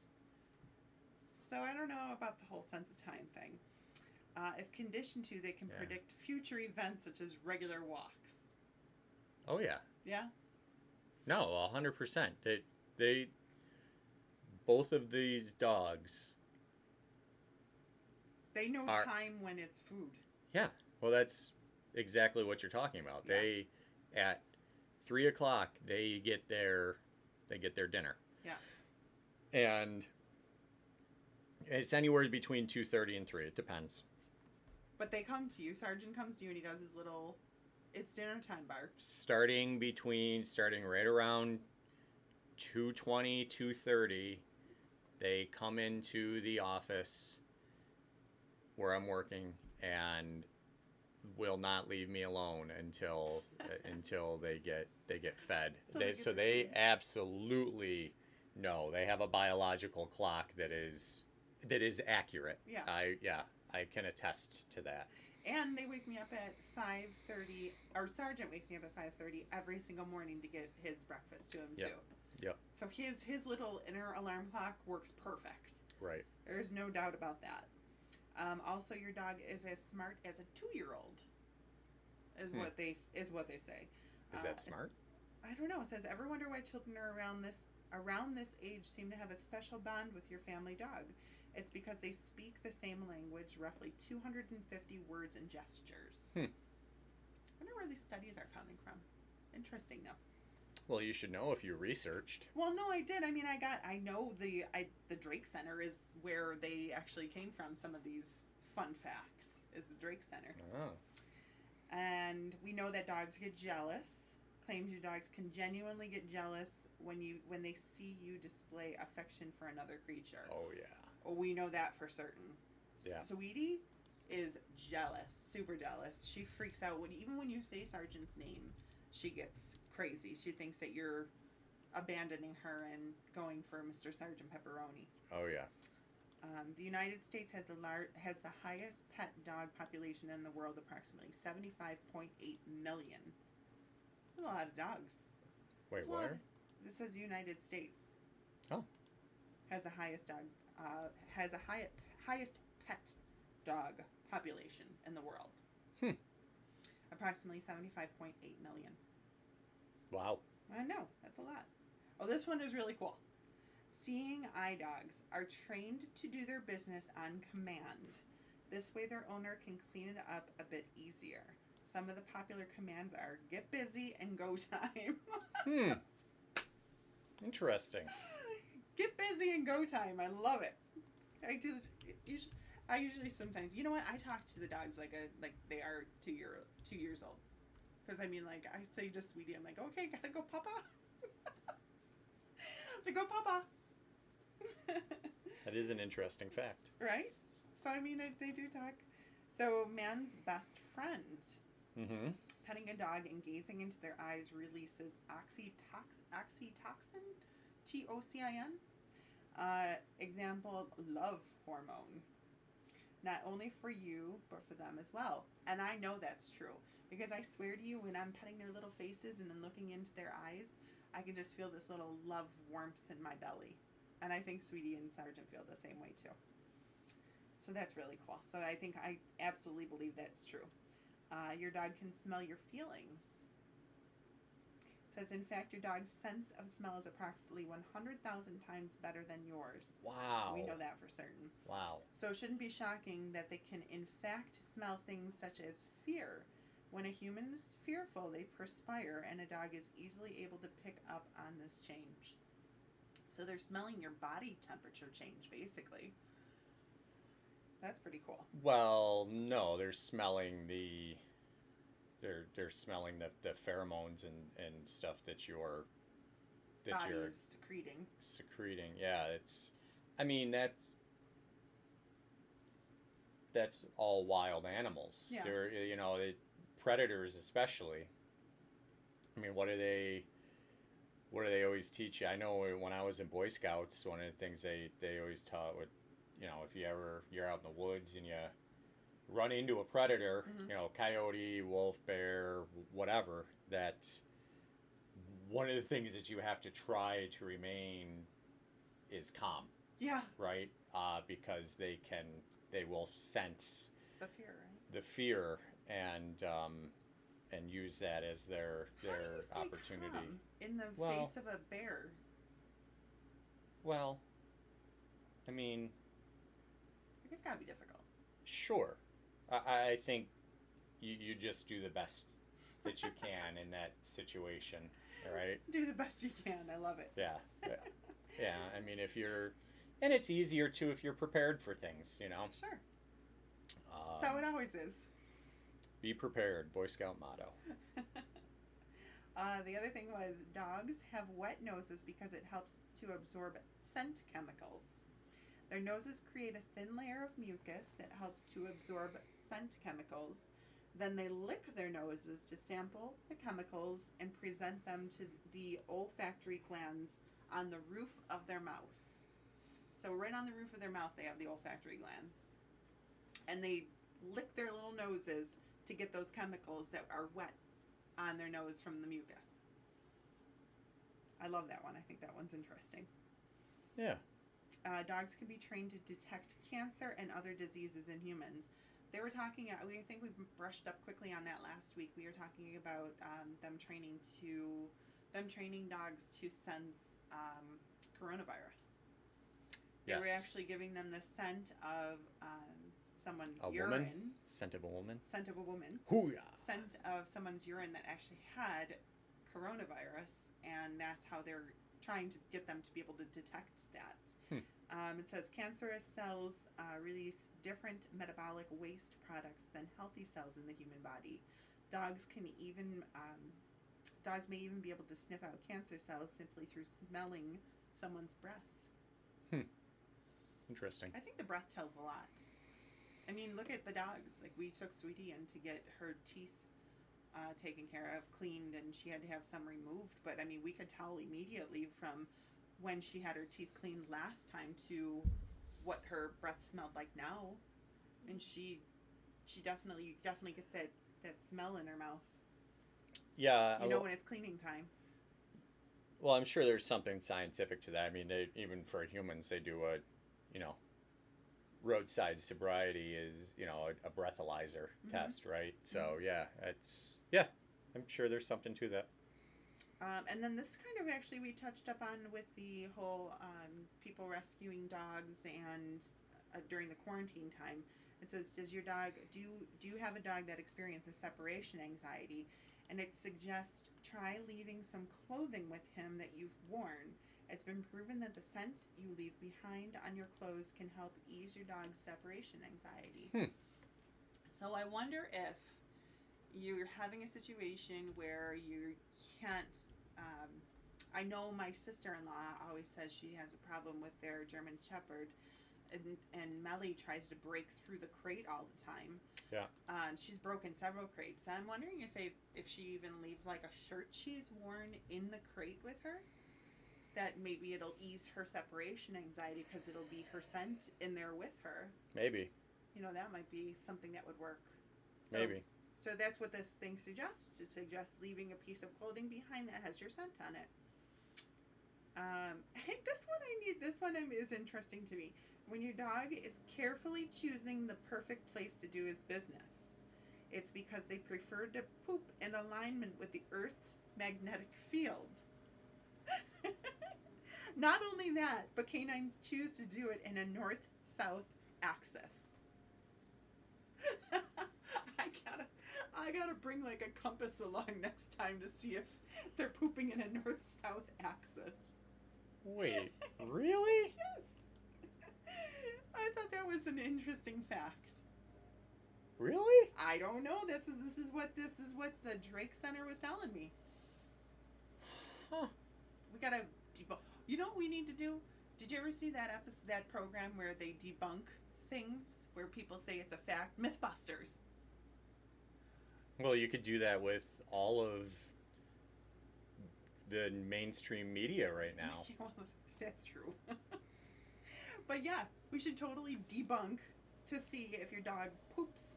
So I don't know about the whole sense of time thing. If conditioned to, they can predict future events such as regular walks. Oh yeah. Yeah? No, 100%. They both of these dogs. They know time when it's food. Yeah. Well, that's exactly what you're talking about. Yeah. They at 3 o'clock they get their dinner. Yeah. And it's anywhere between 2:30 and 3. It depends. But they come to you. Sergeant comes to you and he does his little, it's dinner time bar. Starting right around 2:20, 2:30, they come into the office where I'm working and will not leave me alone until they get fed. So they absolutely know. They have a biological clock that is accurate. Yeah. I can attest to that. And they wake me up at 5:30. Our sergeant wakes me up at 5:30 every single morning to get his breakfast to him too. Yep. So his little inner alarm clock works perfect. Right. There's no doubt about that. Also, your dog is as smart as a 2-year-old. Is what they say. Is that smart? I don't know. It says, ever wonder why children are around this around this age seem to have a special bond with your family dog. It's because they speak the same language, roughly 250 words and gestures. Hmm. I wonder where these studies are coming from. Interesting, though. Well, you should know if you researched. Well, no, I did. I mean, I know the Drake Center is where they actually came from. Some of these fun facts is the Drake Center. Oh. And we know that dogs get jealous. Claims your dogs can genuinely get jealous when they see you display affection for another creature. Oh yeah. Oh, we know that for certain. Yeah. Sweetie is jealous, super jealous. She freaks out even when you say Sergeant's name. She gets crazy. She thinks that you're abandoning her and going for Mr. Sergeant Pepperoni. Oh yeah. The United States has the highest pet dog population in the world, approximately 75.8 million. That's a lot of dogs. Wait, where? This says United States. Oh. Has the highest highest pet dog population in the world. Approximately 75.8 million. Wow. I know, that's a lot. Oh, this one is really cool. Seeing eye dogs are trained to do their business on command. This way their owner can clean it up a bit easier. Some of the popular commands are get busy and go time. Interesting. Get busy and go time. I love it. I usually sometimes, you know what? I talk to the dogs like they are 2 years old. Because I mean, like, I say to Sweetie, I'm like, okay, gotta go, Papa. To go, Papa. That is an interesting fact. Right? So I mean, they do talk. So man's best friend. Mm-hmm. Petting a dog and gazing into their eyes releases oxytocin, TOCIN. Example, love hormone. Not only for you, but for them as well. And I know that's true. Because I swear to you, when I'm petting their little faces and then looking into their eyes, I can just feel this little love warmth in my belly. And I think Sweetie and Sergeant feel the same way too. So that's really cool. So I absolutely believe that's true. Your dog can smell your feelings. It says, in fact, your dog's sense of smell is approximately 100,000 times better than yours. Wow. We know that for certain. Wow. So it shouldn't be shocking that they can, in fact, smell things such as fear. When a human is fearful, they perspire, and a dog is easily able to pick up on this change. So they're smelling your body temperature change, basically. That's pretty cool. Well, no, they're smelling they're smelling the pheromones and stuff that you're secreting. Yeah, I mean that's all wild animals. Yeah. They're predators especially. I mean, what do they always teach you? I know when I was in Boy Scouts, one of the things they always taught would, if you're out in the woods and you run into a predator, coyote, wolf, bear, whatever, that one of the things that you have to try to remain is calm. Yeah. Right? Because they will sense the fear, right? The fear and use that as their opportunity. Calm in the face of a bear. Well, I mean, it's gotta be difficult. Sure. I think you just do the best that you can in that situation, right? Do the best you can. I love it. Yeah. Yeah. I mean, and it's easier too if you're prepared for things, Sure. That's how it always is. Be prepared, Boy Scout motto. The other thing was dogs have wet noses because it helps to absorb scent chemicals. Their noses create a thin layer of mucus that helps to absorb scent chemicals. Then they lick their noses to sample the chemicals and present them to the olfactory glands on the roof of their mouth. So right on the roof of their mouth, they have the olfactory glands. And they lick their little noses to get those chemicals that are wet on their nose from the mucus. I love that one. I think that one's interesting. Yeah. Dogs can be trained to detect cancer and other diseases in humans. They were talking, I think we brushed up quickly on that last week. We were talking about them training to them training dogs to sense coronavirus. They Yes. were actually giving them the scent of someone's A urine. woman? Scent of a woman? Scent of a woman. Hoo-yah! Scent of someone's urine that actually had coronavirus, and that's how they're trying to get them to be able to detect that. It says cancerous cells release different metabolic waste products than healthy cells in the human body. Dogs may even be able to sniff out cancer cells simply through smelling someone's breath. Interesting. I think the breath tells a lot. I mean, look at the dogs. Like, we took Sweetie in to get her teeth taken care of, cleaned, and she had to have some removed. But I mean, we could tell immediately from when she had her teeth cleaned last time to what her breath smelled like now, and she definitely gets that smell in her mouth. Yeah, You know when it's cleaning time. Well, I'm sure there's something scientific to that. I mean, even for humans, they do a, roadside sobriety is, a breathalyzer test, right? So I'm sure there's something to that. And then this kind of actually we touched up on with the whole people rescuing dogs and during the quarantine time. It says, do you have a dog that experiences separation anxiety? And it suggests try leaving some clothing with him that you've worn. It's been proven that the scent you leave behind on your clothes can help ease your dog's separation anxiety. So I wonder if you're having a situation where you can't. I know my sister-in-law always says she has a problem with their German Shepherd, and Melly tries to break through the crate all the time. Yeah. She's broken several crates. I'm wondering if she even leaves like a shirt she's worn in the crate with her, that maybe it'll ease her separation anxiety because it'll be her scent in there with her. Maybe. That might be something that would work. Maybe. So that's what this thing suggests. It suggests leaving a piece of clothing behind that has your scent on it. This one is interesting to me. When your dog is carefully choosing the perfect place to do his business, it's because they prefer to poop in alignment with the Earth's magnetic field. Not only that, but canines choose to do it in a north-south axis. I gotta bring like a compass along next time to see if they're pooping in a north-south axis. Wait, really? Yes. I thought that was an interesting fact. Really? I don't know. This is what the Drake Center was telling me. Huh. We gotta debunk. You know what we need to do? Did you ever see that program where they debunk things where people say it's a fact? Mythbusters. Well, you could do that with all of the mainstream media right now. Well, that's true. But yeah, we should totally debunk to see if your dog poops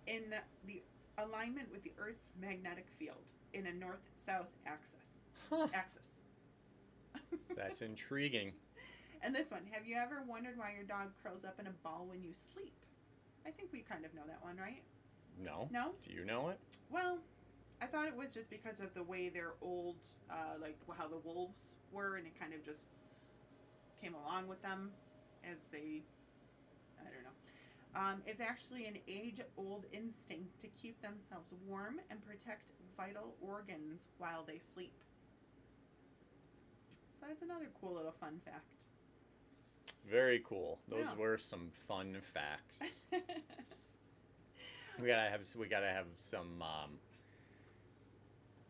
in the alignment with the Earth's magnetic field in a north-south axis. Huh. Axis. That's intriguing. And this one, have you ever wondered why your dog curls up in a ball when you sleep? I think we kind of know that one, right? No. No? Do you know it? Well, I thought it was just because of the way their old, like how the wolves were, and it kind of just came along with them as they, I don't know. It's actually an age-old instinct to keep themselves warm and protect vital organs while they sleep. So that's another cool little fun fact. Very cool. Those Yeah. were some fun facts. We gotta have some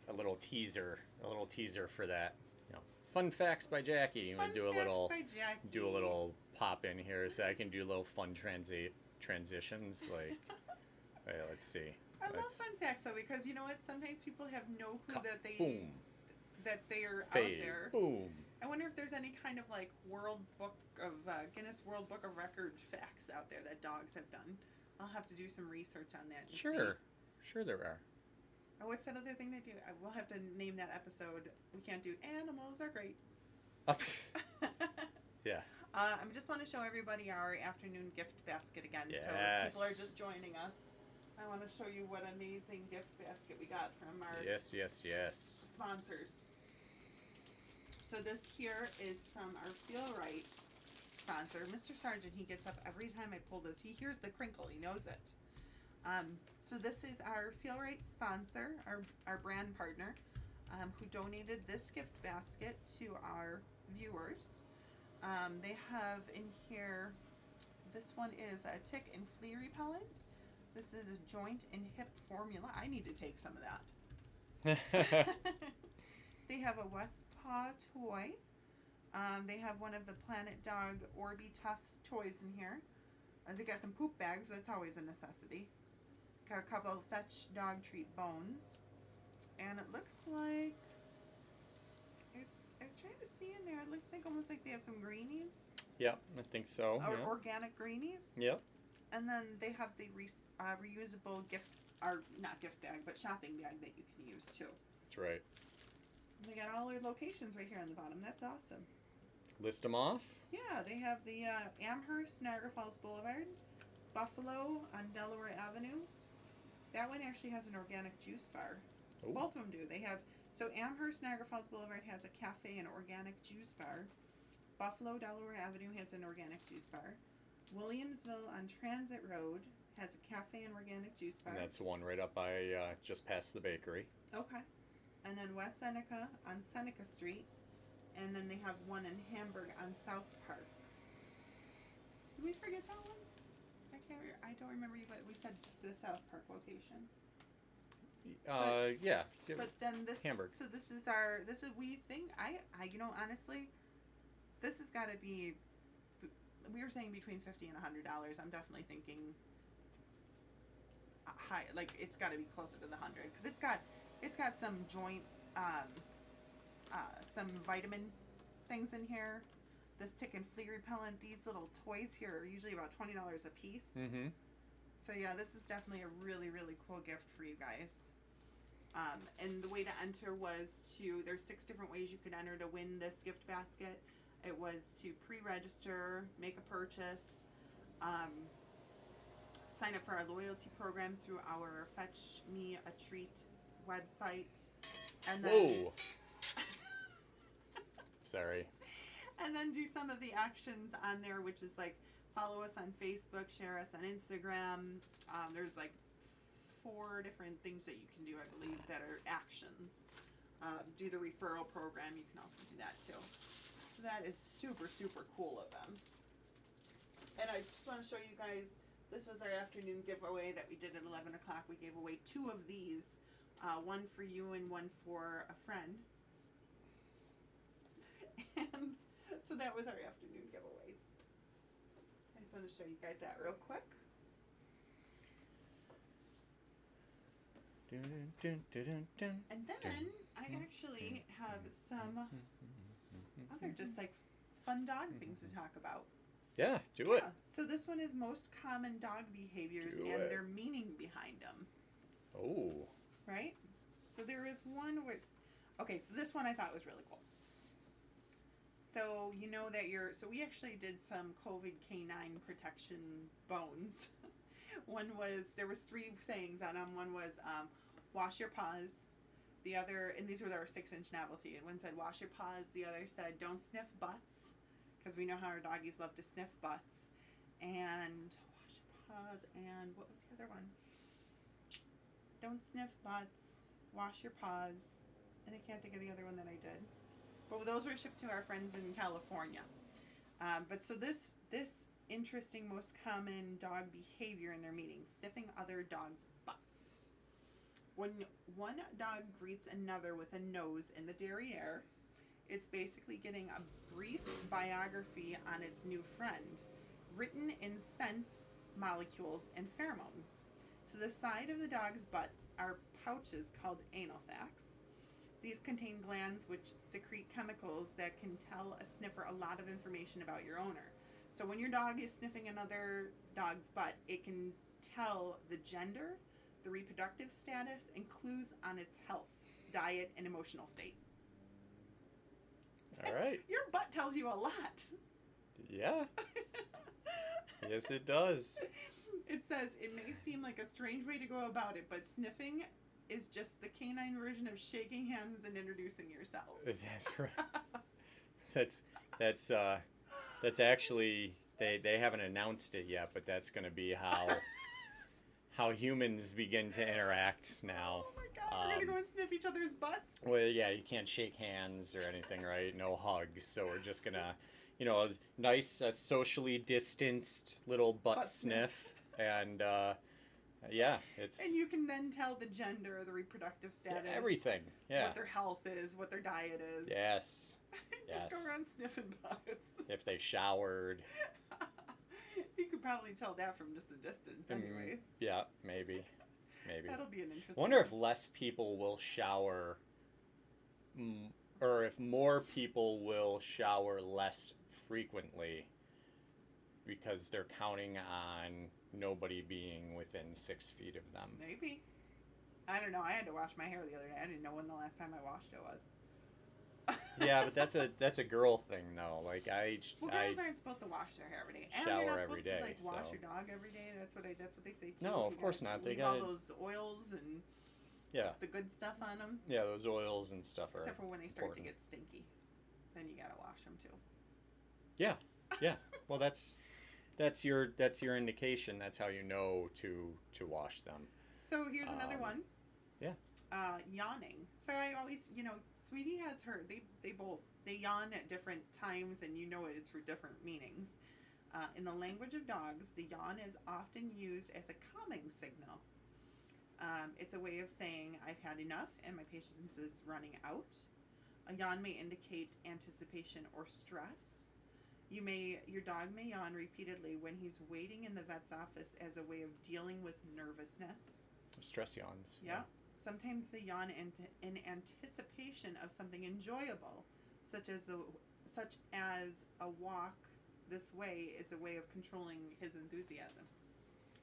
a little teaser for that. Fun facts by Jackie. Fun do a facts little by Jackie. do a little pop in here so I can do little fun transitions. Like, wait, let's see. I love fun facts though, because you know what? Sometimes people have no clue that boom. that they are Fade. out there. Boom. I wonder if there's any kind of like Guinness World Book of Record facts out there that dogs have done. I'll have to do some research on that. And Sure. See. Sure there are. Oh, what's that other thing they do? We'll have to name that episode. We can't do animals are great. Yeah. I just want to show everybody our afternoon gift basket again. Yes. So if people are just joining us, I want to show you what amazing gift basket we got from our Yes. sponsors. So this here is from our Feel Right sponsor, Mr. Sargent. He gets up every time I pull this. He hears the crinkle. He knows it. So this is our Feel Right sponsor, our brand partner, who donated this gift basket to our viewers. They have in here, this one is a tick and flea repellent. This is a joint and hip formula. I need to take some of that. They have a West Paw toy. They have one of the Planet Dog Orby Tufts toys in here. They got some poop bags. That's always a necessity. Got a couple of Fetch dog treat bones. And it looks like, I was trying to see in there, it looks like almost like they have some greenies. Yeah, I think so. Or yeah. organic greenies. Yep. And then they have the reusable gift, or not gift bag, but shopping bag that you can use too. That's right. They got all their locations right here on the bottom. That's awesome. List them off. Yeah, they have the Amherst, Niagara Falls Boulevard, Buffalo on Delaware Avenue. That one actually has an organic juice bar. Ooh. Both of them do. They have, so Amherst, Niagara Falls Boulevard has a cafe and organic juice bar. Buffalo, Delaware Avenue has an organic juice bar. Williamsville on Transit Road has a cafe and organic juice bar. And that's the one right up by, just past the bakery. Okay. And then West Seneca on Seneca Street. And then they have one in Hamburg on South Park. Did we forget that one? I don't remember you, but we said the South Park location. Yeah. But then this, Hamburg. so this is we think, I honestly, this has got to be, we were saying between $50 and $100. I'm definitely thinking high, like it's got to be closer to the 100, because it's got some joint, some vitamin things in here. This tick and flea repellent. These little toys here are usually about $20 a piece. Mm-hmm. So yeah, this is definitely a really, really cool gift for you guys. And the way to enter was there's 6 different ways you could enter to win this gift basket. It was to pre-register, make a purchase, sign up for our loyalty program through our Fetch Me a Treat website. And then, whoa! Sorry. And then do some of the actions on there, which is like follow us on Facebook, share us on Instagram. There's like 4 different things that you can do, I believe, that are actions. Do the referral program. You can also do that too. So that is super, super cool of them. And I just want to show you guys, this was our afternoon giveaway that we did at 11 o'clock. We gave away 2 of these, one for you and one for a friend. And so that was our afternoon giveaways. I just want to show you guys that real quick. And then I actually have some other just like fun dog things to talk about. Yeah, do it. So this one is most common dog behaviors and their meaning behind them. Oh. Right? So there is one where, okay, so this one I thought was really cool. So you know that so we actually did some COVID canine protection bones. There was 3 sayings on them. One was wash your paws. The other, and these were our 6-inch novelty. And one said wash your paws. The other said don't sniff butts, because we know how our doggies love to sniff butts. And wash your paws. And what was the other one? Don't sniff butts. Wash your paws. And I can't think of the other one that I did. But those were shipped to our friends in California. But so this interesting, most common dog behavior in their meetings, sniffing other dogs' butts. When one dog greets another with a nose in the derriere, it's basically getting a brief biography on its new friend, written in scent molecules and pheromones. So the side of the dog's butt are pouches called anal sacs. These contain glands which secrete chemicals that can tell a sniffer a lot of information about your owner. So when your dog is sniffing another dog's butt, it can tell the gender, the reproductive status, and clues on its health, diet, and emotional state. All right. Your butt tells you a lot. Yeah. Yes, it does. It says, it may seem like a strange way to go about it, but sniffing is just the canine version of shaking hands and introducing yourself. That's right. that's that's that's actually they haven't announced it yet, but that's going to be how humans begin to interact now. Oh my god, we're gonna go and sniff each other's butts. Well, yeah, you can't shake hands or anything, right? No hugs. So we're just gonna, a nice socially distanced little butt sniff, and yeah, it's And you can then tell the gender, the reproductive status, everything. Yeah. what their health is, what their diet is. Yes. Just go around sniffing butts. If they showered. You could probably tell that from just a distance, anyways. Yeah, maybe. That'll be an interesting. I wonder if less people will shower, or if more people will shower less frequently, because they're counting on nobody being within 6 feet of them. Maybe. I don't know. I had to wash my hair the other day. I didn't know when the last time I washed it was. Yeah, but that's a girl thing though. Like girls aren't supposed to wash their hair every day. And shower you're not every supposed day, to wash so. your dog every day. That's what they say too. No, of You course gotta not. They leave gotta all those oils and the good stuff on them. Yeah, those oils and stuff are. Except for when they start important. to get stinky, then you gotta wash them too. Yeah. Well, that's your indication. That's how you know to wash them. So here's another one. Yeah. Yawning. So I always, Sweetie has her. They yawn at different times, and it's for different meanings. In the language of dogs, the yawn is often used as a calming signal. It's a way of saying I've had enough and my patience is running out. A yawn may indicate anticipation or stress. Your dog may yawn repeatedly when he's waiting in the vet's office as a way of dealing with nervousness. Stress yawns. Yeah. Sometimes they yawn in anticipation of something enjoyable, such as a walk this way is a way of controlling his enthusiasm.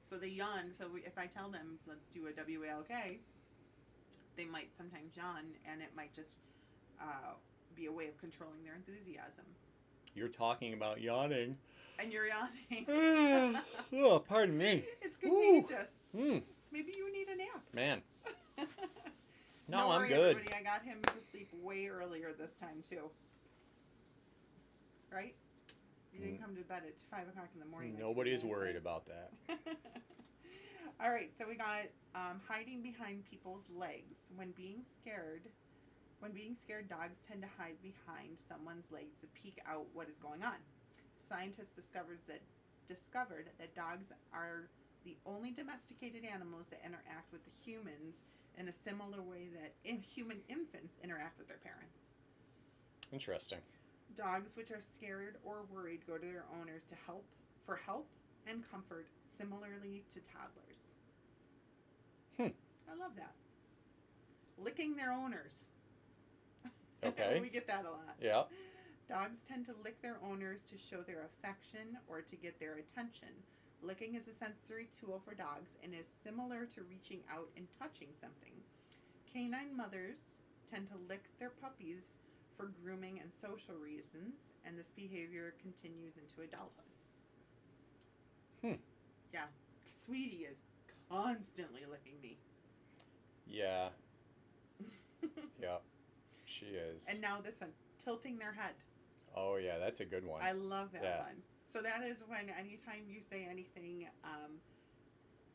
So they yawn. So if I tell them, let's do a WALK, they might sometimes yawn, and it might just be a way of controlling their enthusiasm. You're talking about yawning. And you're yawning. Oh, pardon me. It's contagious. Mm. Maybe you need a nap. Man. No, Don't I'm worry, good. Everybody. I got him to sleep way earlier this time, too. Right? You didn't come to bed at 5 o'clock in the morning. Nobody's worried about that. All right, so we got hiding behind people's legs. When being scared, dogs tend to hide behind someone's legs to peek out what is going on. Scientists discovered that dogs are the only domesticated animals that interact with the humans in a similar way that human infants interact with their parents. Interesting. Dogs which are scared or worried go to their owners for help and comfort, similarly to toddlers. I love that. Licking their owners. Okay. We get that a lot. Yeah. Dogs tend to lick their owners to show their affection or to get their attention. Licking is a sensory tool for dogs and is similar to reaching out and touching something. Canine mothers tend to lick their puppies for grooming and social reasons, and this behavior continues into adulthood. Yeah. Sweetie is constantly licking me. Yeah. Yeah. She is. And now this one, tilting their head. Oh, yeah, that's a good one. I love that one. So that is when anytime you say anything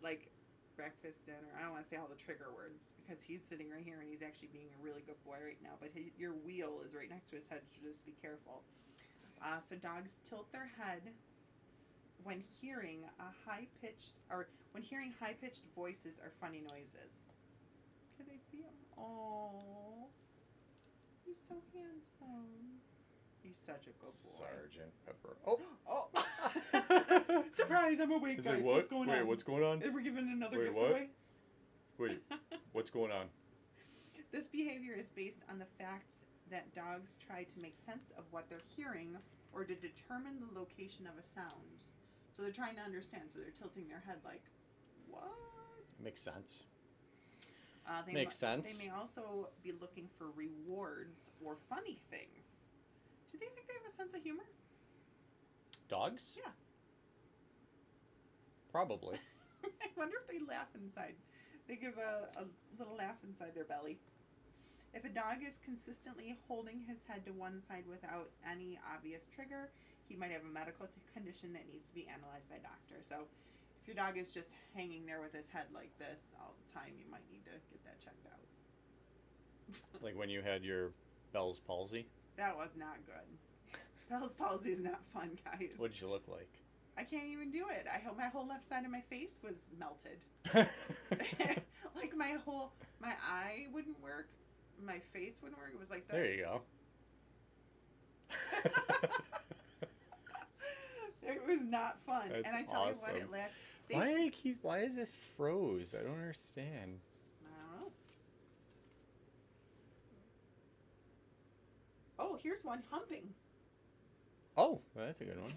like breakfast, dinner, I don't want to say all the trigger words because he's sitting right here and he's actually being a really good boy right now, but your wheel is right next to his head, so just be careful. So dogs tilt their head when hearing high-pitched voices or funny noises. Can I see him? Oh, he's so handsome. He's such a good boy. Sergeant Pepper. Oh. Surprise, I'm awake, Is guys. it what? What's going on? Wait, what's going on? We're giving another Wait, gift what? away? Wait, what's going on? This behavior is based on the fact that dogs try to make sense of what they're hearing or to determine the location of a sound. So they're trying to understand, so they're tilting their head like, what? Makes sense. Makes sense. They may also be looking for rewards or funny things. Do they think they have a sense of humor? Dogs? Yeah. Probably. I wonder if they laugh inside. They give a little laugh inside their belly. If a dog is consistently holding his head to one side without any obvious trigger, he might have a medical condition that needs to be analyzed by a doctor. So if your dog is just hanging there with his head like this all the time, you might need to get that checked out. Like when you had your Bell's palsy? That was not good. Bell's palsy is not fun, guys. What did you look like? I can't even do it. My whole left side of my face was melted. Like my eye wouldn't work. My face wouldn't work. It was like that. There you go. It was not fun. That's and I tell awesome. you what, Why is this froze? I don't understand. I don't know. Oh, here's one, humping. Oh, well, that's a good one.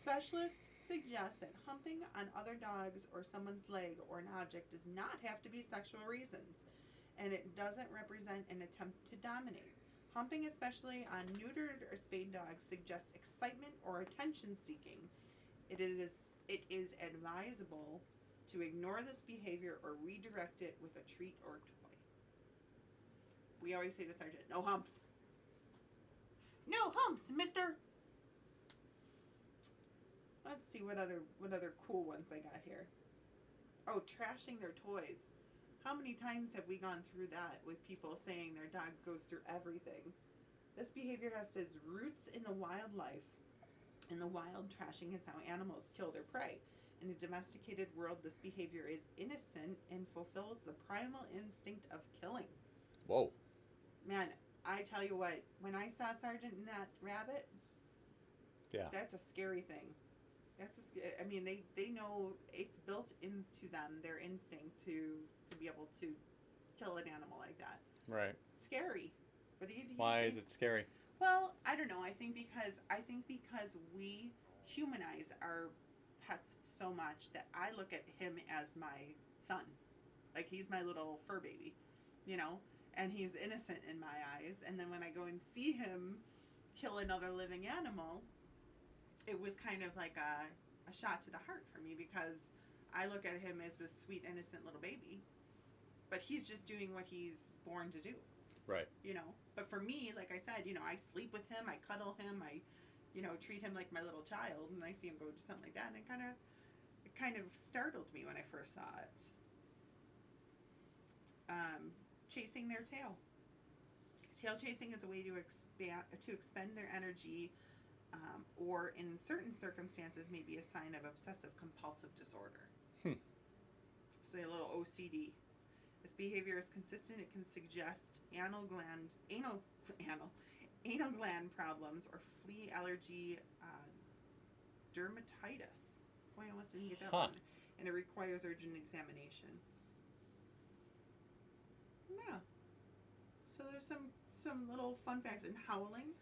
Specialists suggest that humping on other dogs or someone's leg or an object does not have to be sexual reasons, and it doesn't represent an attempt to dominate. Humping, especially on neutered or spayed dogs, suggests excitement or attention seeking. It is advisable to ignore this behavior or redirect it with a treat or toy. We always say to Sergeant, no humps. No humps, mister. Let's see what other cool ones I got here. Oh, trashing their toys. How many times have we gone through that with people saying their dog goes through everything? This behavior has its roots in the wildlife. In the wild, trashing is how animals kill their prey. In a domesticated world, this behavior is innocent and fulfills the primal instinct of killing. Whoa. Man, I tell you what, when I saw Sergeant and that rabbit, yeah, that's a scary thing. I mean, they know it's built into them, their instinct to be able to kill an animal like that. Right. Scary. But why is it scary? Well, I don't know. I think because we humanize our pets so much that I look at him as my son. Like he's my little fur baby, you know? And he's innocent in my eyes. And then when I go and see him kill another living animal, it was kind of like a shot to the heart for me, because I look at him as this sweet, innocent little baby. But he's just doing what he's born to do. Right. You know? But for me, like I said, you know, I sleep with him, I cuddle him, I, you know, treat him like my little child, and I see him go do something like that, and it kind of startled me when I first saw it. Chasing their tail. Tail chasing is a way to expend their energy, or in certain circumstances may be a sign of obsessive compulsive disorder. So a little OCD. This behavior is consistent. It can suggest anal gland problems or flea allergy, dermatitis. Boy, I almost didn't get that one. And it requires urgent examination. Yeah. So there's some little fun facts. In howling,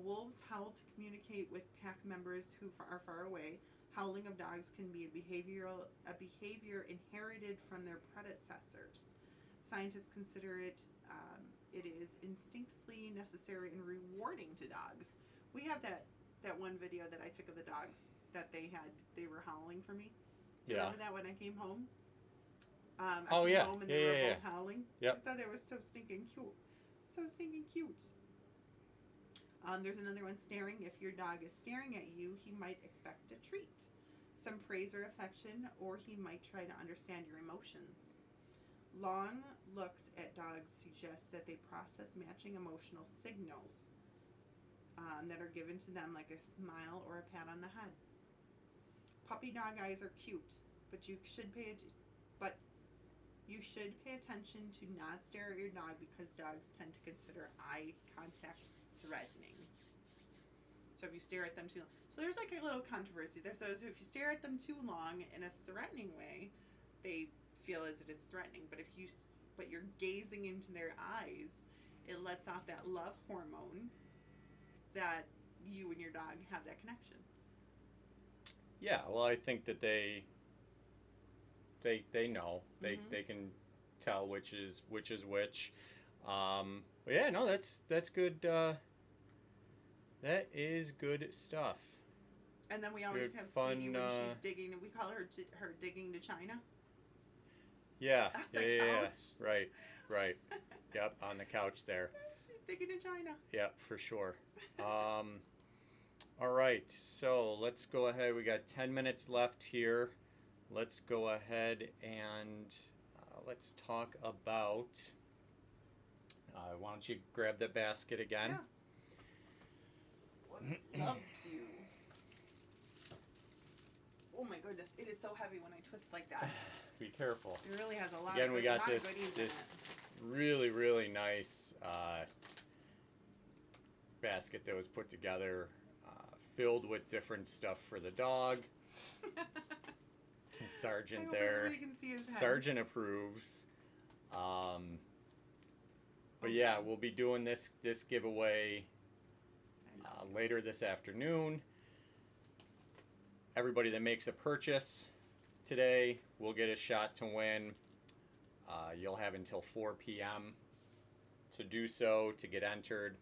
wolves howl to communicate with pack members who are far away. Howling of dogs can be a behavior inherited from their predecessors. Scientists consider it is instinctively necessary and rewarding to dogs. We have that one video that I took of the dogs that they were howling for me. Yeah. Remember that when I came home? I came yeah. home and they were both howling. Yep. I thought that was so stinking cute. So stinking cute. There's another one, staring. If your dog is staring at you, he might expect a treat, some praise or affection, or he might try to understand your emotions. Long looks at dogs suggest that they process matching emotional signals that are given to them, like a smile or a pat on the head. Puppy dog eyes are cute, but you should pay attention to not stare at your dog, because dogs tend to consider eye contact threatening. So if you stare at them too long, so there's like a little controversy there. So if you stare at them too long in a threatening way, they feel as it is threatening. But but you're gazing into their eyes, it lets off that love hormone that you and your dog have that connection. Yeah, well, I think that they know. They can tell which is which. But yeah, no, that's good. That is good stuff. And then we always have fun, Sweetie when she's digging. We call her digging to China. Yeah, At yeah, the yeah, yeah. couch. Right, right. Yep, on the couch there. She's taking to China. Yep, for sure. All right, so let's go ahead. We got 10 minutes left here. Let's go ahead and let's talk about. Why don't you grab the basket again? Yeah. Would love to. Oh my goodness, it is so heavy when I twist like that. Be careful. It really has a lot. Again, we got lot of this goodies in it. really, really nice basket that was put together, filled with different stuff for the dog. Sergeant I hope there. everybody can see his head. Sergeant approves. But yeah, we'll be doing this giveaway later this afternoon. Everybody that makes a purchase today will get a shot to win. You'll have until 4 p.m. to do so, to get entered.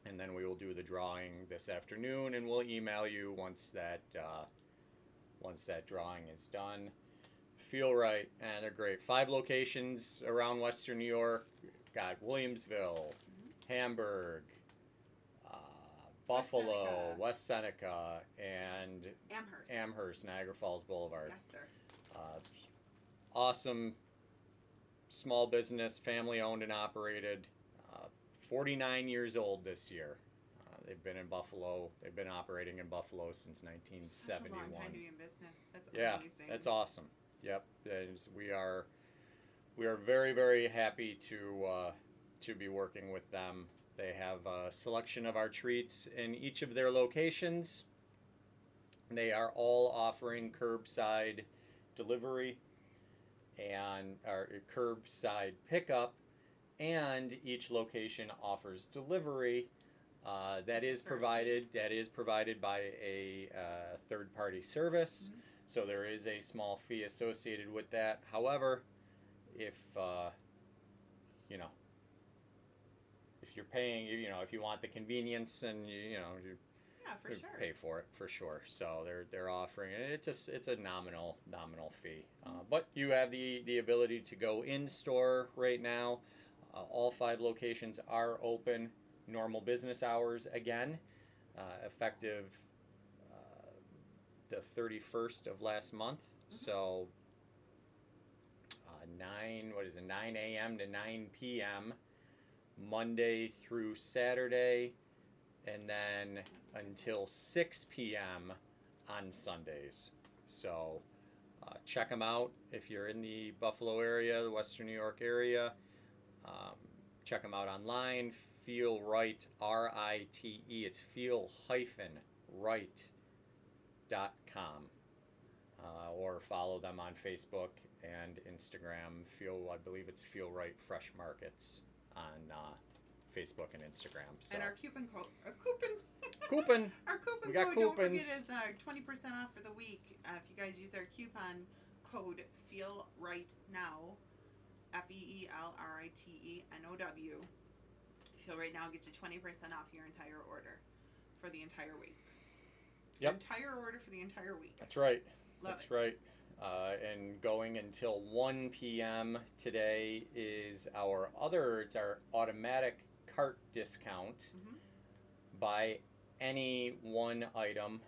And then we will do the drawing this afternoon, and we'll email you once that drawing is done. Feel Right, and they're great. 5 locations around Western New York. Got Williamsville, Hamburg, Buffalo, West Seneca, and Amherst, Niagara Falls Boulevard. Yes, sir. Awesome small business, family owned and operated. 49 years old this year. They've been in Buffalo. They've been operating in Buffalo since 1971. Such a long time doing business. That's amazing. That's awesome. Yep, we are very, very happy to be working with them. They have a selection of our treats in each of their locations. They are all offering curbside delivery and our curbside pickup, and each location offers delivery. That is provided by a third-party service. Mm-hmm. So there is a small fee associated with that. However, if you're paying, if you want the convenience and you for sure, pay for it for sure. So they're offering it. It's a nominal fee, but you have the ability to go in store right now. All 5 locations are open, normal business hours again, effective the 31st of last month. Mm-hmm. So 9 a.m. to 9 p.m. Monday through Saturday, and then until 6 p.m. on Sundays. So check them out if you're in the Buffalo area, the Western New York area. Check them out online. Feel Right, R-I-T-E. It's feel-right.com. Or follow them on Facebook and Instagram. I believe it's Feel Right Fresh Markets on Facebook and Instagram. So. And our coupon. Our coupon we got code, coupons. don't forget, is 20% off for the week. If you guys use our coupon code Feel Right Now, FEELRIGHTENOW. Feel Right Now gets you 20% off your entire order for the entire week. Yep. Entire order for the entire week. That's right. That's right. And going until 1 p.m. today is our automatic cart discount. Mm-hmm. Buy any one item,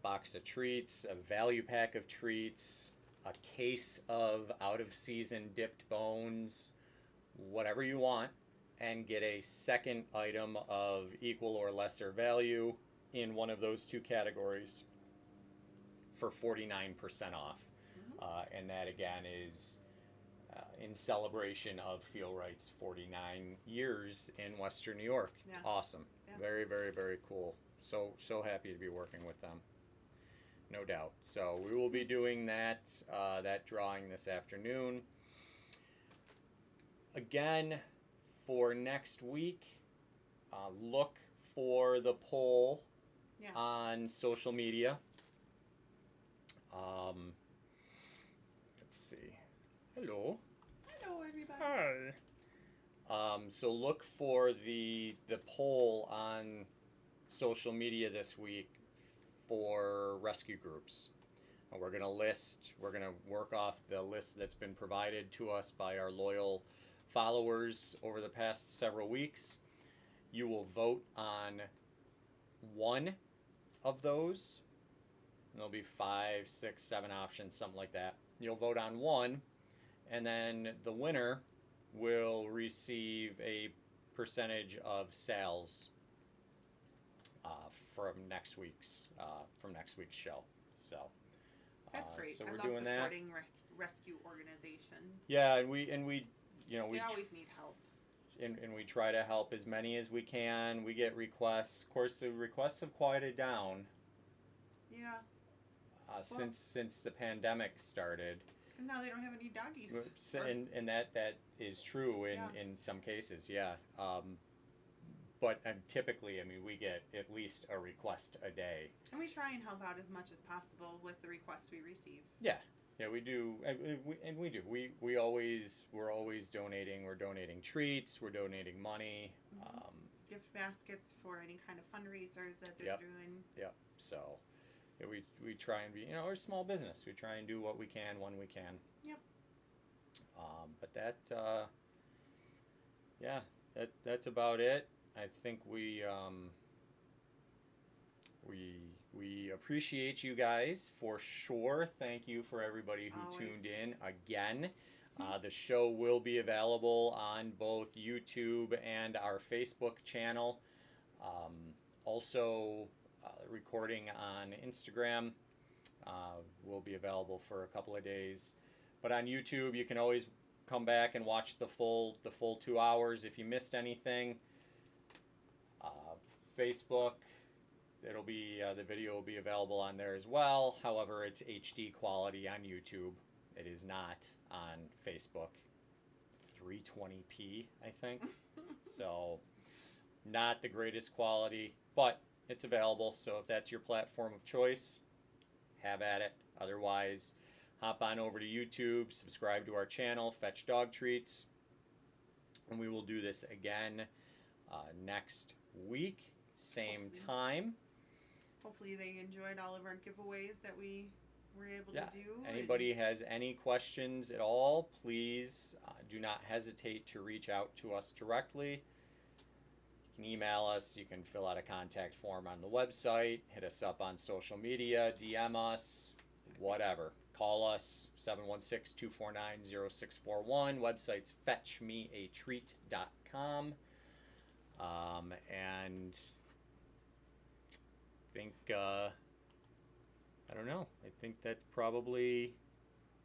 box of treats, a value pack of treats, a case of out-of-season dipped bones, whatever you want, and get a second item of equal or lesser value in one of those 2 categories for 49% off. Mm-hmm. And that, again, is in celebration of Feel Right's 49 years in Western New York. Yeah. Awesome. Yeah. Very, very, very cool. So happy to be working with them. No doubt. So we will be doing that drawing this afternoon. Again, for next week, look for the poll on social media. Let's see. Hello. Hello, everybody. Hi. So look for the poll on social media this week for rescue groups. We're going to work off the list that's been provided to us by our loyal followers over the past several weeks. You will vote on one of those. And there'll be 5, 6, 7 options, something like that. You'll vote on one, and then the winner will receive a percentage of sales from next week's show. So that's great. So I we're love doing that. supporting rescue organizations. Yeah, and we you know they always need help. And we try to help as many as we can. We get requests. Of course, the requests have quieted down. Yeah. Since the pandemic started. And now they don't have any doggies. And that is true in some cases, yeah. But typically, I mean, we get at least a request a day. And we try and help out as much as possible with the requests we receive. Yeah, we do, and we do. We're always donating. We're donating treats. We're donating money. Mm-hmm. Gift baskets for any kind of fundraisers that they're doing. Yep. So. Yeah, we try and be, we're a small business. We try and do what we can when we can. Yep. But that's about it. I think we appreciate you guys for sure. Thank you for everybody who tuned in again. The show will be available on both YouTube and our Facebook channel. Also. Recording on Instagram will be available for a couple of days, but on YouTube you can always come back and watch the full 2 hours if you missed anything. Facebook, it'll be the video will be available on there as well. However, it's HD quality on YouTube. It is not on Facebook. 320p, I think. So not the greatest quality, but it's available, so if that's your platform of choice, have at it. Otherwise, hop on over to YouTube, subscribe to our channel, Fetch Dog Treats, and we will do this again next week, same time. Hopefully they enjoyed all of our giveaways that we were able to do. Anybody has any questions at all, please do not hesitate to reach out to us directly. Email us, you can fill out a contact form on the website, hit us up on social media, DM us, whatever. Call us, 716-249-0641. Website's fetchmeatreat.com. And I think, I don't know, I think that's probably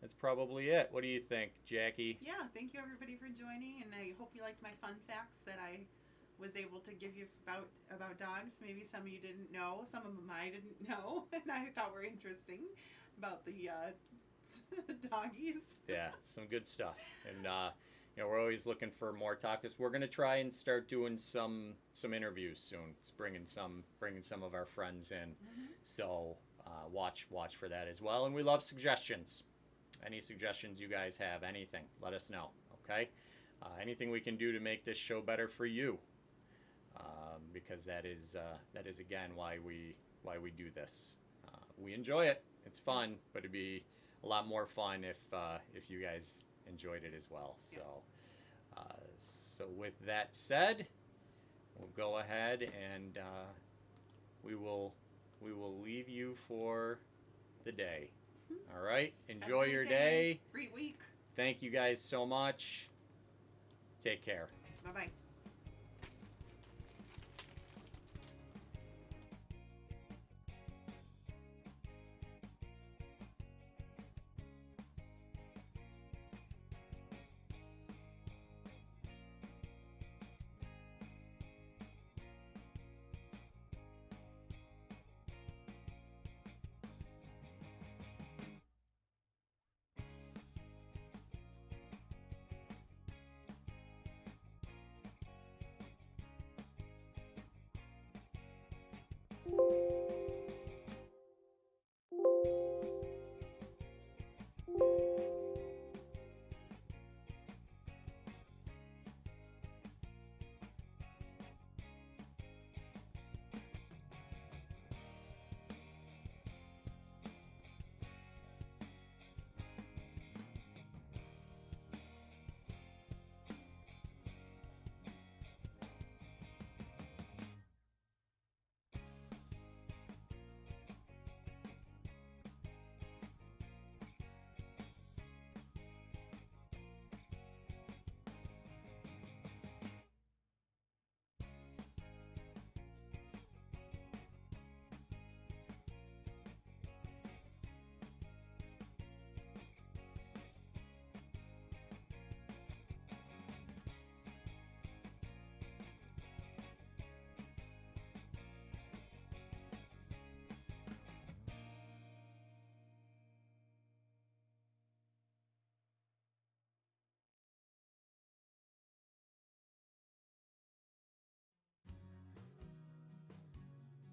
it. What do you think, Jackie? Yeah, thank you everybody for joining, and I hope you liked my fun facts that I was able to give you about dogs. Maybe some of you didn't know, some of them I didn't know, and I thought were interesting about the doggies. Yeah, some good stuff. And we're always looking for more topics. We're gonna try and start doing some interviews soon. It's bringing some of our friends in. Mm-hmm. So watch for that as well. And we love suggestions. Any suggestions you guys have, anything, let us know. Okay. Anything we can do to make this show better for you. Because that is again why we do this. We enjoy it. It's fun, but it'd be a lot more fun if you guys enjoyed it as well. So, so with that said, we'll go ahead and we will leave you for the day. All right. Enjoy your day. Great week. Thank you guys so much. Take care. Bye-bye.